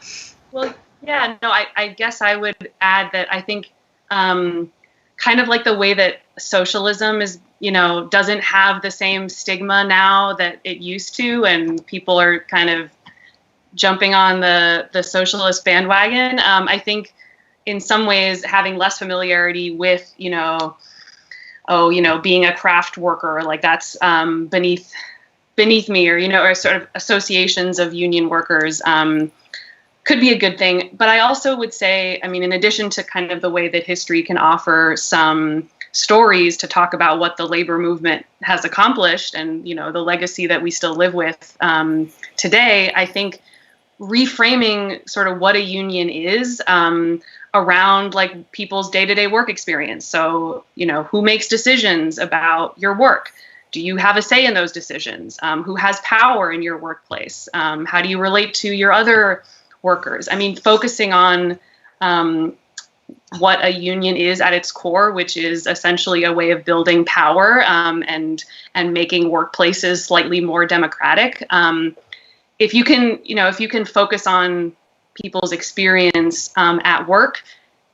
Well, yeah, no, I guess I would add that I think kind of like the way that socialism is, doesn't have the same stigma now that it used to, and people are kind of jumping on the socialist bandwagon. I think in some ways having less familiarity with, being a craft worker, like that's beneath me, or sort of associations of union workers could be a good thing. But I also would say, in addition to kind of the way that history can offer some stories to talk about what the labor movement has accomplished and, the legacy that we still live with today, I think reframing sort of what a union is around like people's day-to-day work experience. So, who makes decisions about your work? Do you have a say in those decisions? Who has power in your workplace? How do you relate to your other workers? Focusing on what a union is at its core, which is essentially a way of building power and making workplaces slightly more democratic. If you can focus on people's experience at work,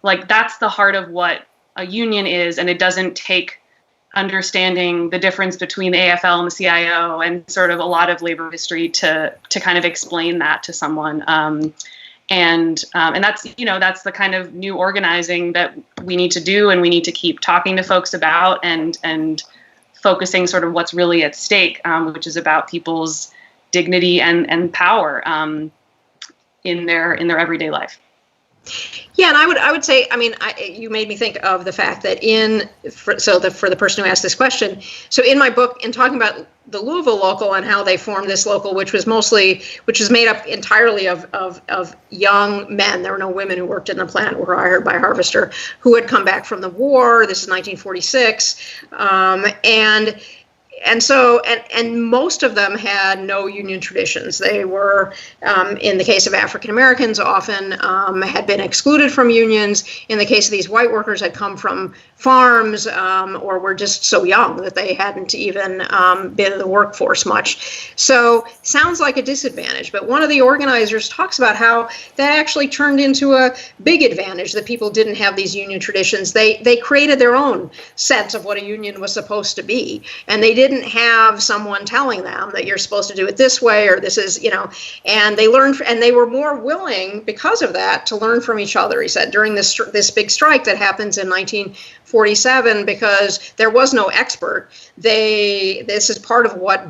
like that's the heart of what a union is, and it doesn't take understanding the difference between the AFL and the CIO and sort of a lot of labor history to kind of explain that to someone. And that's, that's the kind of new organizing that we need to do, and we need to keep talking to folks about and focusing sort of what's really at stake, which is about people's dignity and power in their everyday life. Yeah, and I would say, you made me think of the fact that for the person who asked this question, so in my book, in talking about the Louisville local and how they formed this local, which was made up entirely of young men. There were no women who worked in the plant, were hired by Harvester, who had come back from the war. This is 1946, and so most of them had no union traditions. They were, in the case of African Americans, often had been excluded from unions. In the case of these white workers, had come from farms or were just so young that they hadn't even been in the workforce much. So sounds like a disadvantage. But one of the organizers talks about how that actually turned into a big advantage, that people didn't have these union traditions. They created their own sense of what a union was supposed to be, and they didn't have someone telling them that you're supposed to do it this way or this is, and they learned, and they were more willing because of that to learn from each other. He said during this big strike that happens in 1947, because there was no expert, this is part of what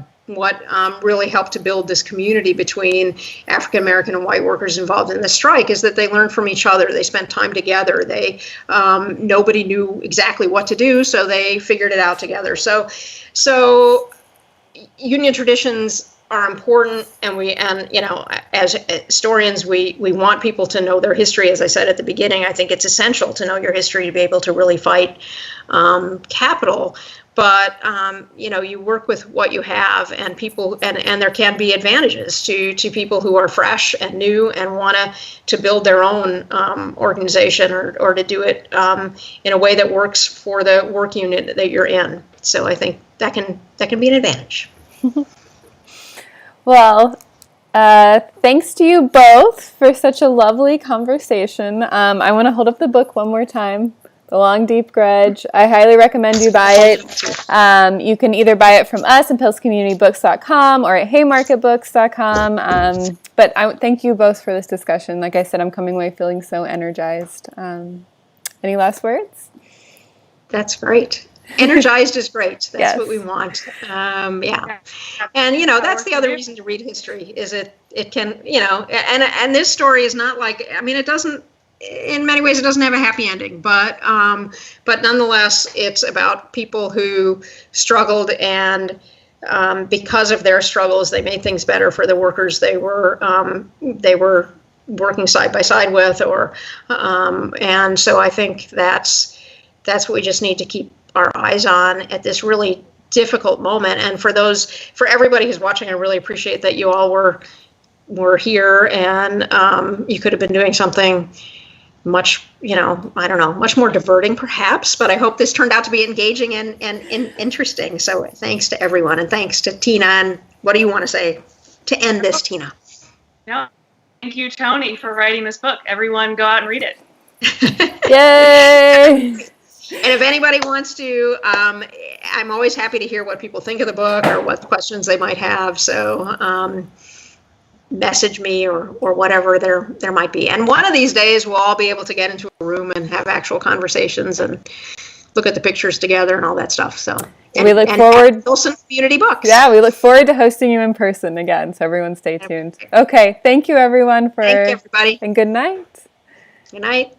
really helped to build this community between African American and white workers involved in the strike, is that they learned from each other. They spent time together. They nobody knew exactly what to do, so they figured it out together. So union traditions are important, and as historians, we want people to know their history. As I said at the beginning, I think it's essential to know your history to be able to really fight capital. But you work with what you have, and people, and there can be advantages to people who are fresh and new and want to build their own organization or to do it in a way that works for the work unit that you're in. So I think that can be an advantage. Well, thanks to you both for such a lovely conversation. I want to hold up the book one more time. The Long Deep Grudge. I highly recommend you buy it. You can either buy it from us at PillsCommunityBooks.com or at HaymarketBooks.com. But I thank you both for this discussion. Like I said, I'm coming away feeling so energized. Any last words? That's great. Energized is great. That's yes. what we want. Yeah. And, that's the other reason to read history, is it can, and this story is not like, it doesn't, in many ways, it doesn't have a happy ending, but nonetheless, it's about people who struggled, and because of their struggles, they made things better for the workers they were working side by side with, and so I think that's what we just need to keep our eyes on at this really difficult moment. And for everybody who's watching, I really appreciate that you all were here, and you could have been doing something much, I don't know, much more diverting perhaps, but I hope this turned out to be engaging and interesting. So thanks to everyone, and thanks to Tina. And what do you want to say to end this, Tina? No, thank you, Toni, for writing this book. Everyone go out and read it. Yay! And if anybody wants to, I'm always happy to hear what people think of the book or what questions they might have. So message me or whatever there might be. And one of these days we'll all be able to get into a room and have actual conversations and look at the pictures together and all that stuff. So we look forward. Wilson Community Books. Yeah, we look forward to hosting you in person again. So everyone stay tuned. Okay, thank you everyone Thank you, everybody. And good night. Good night.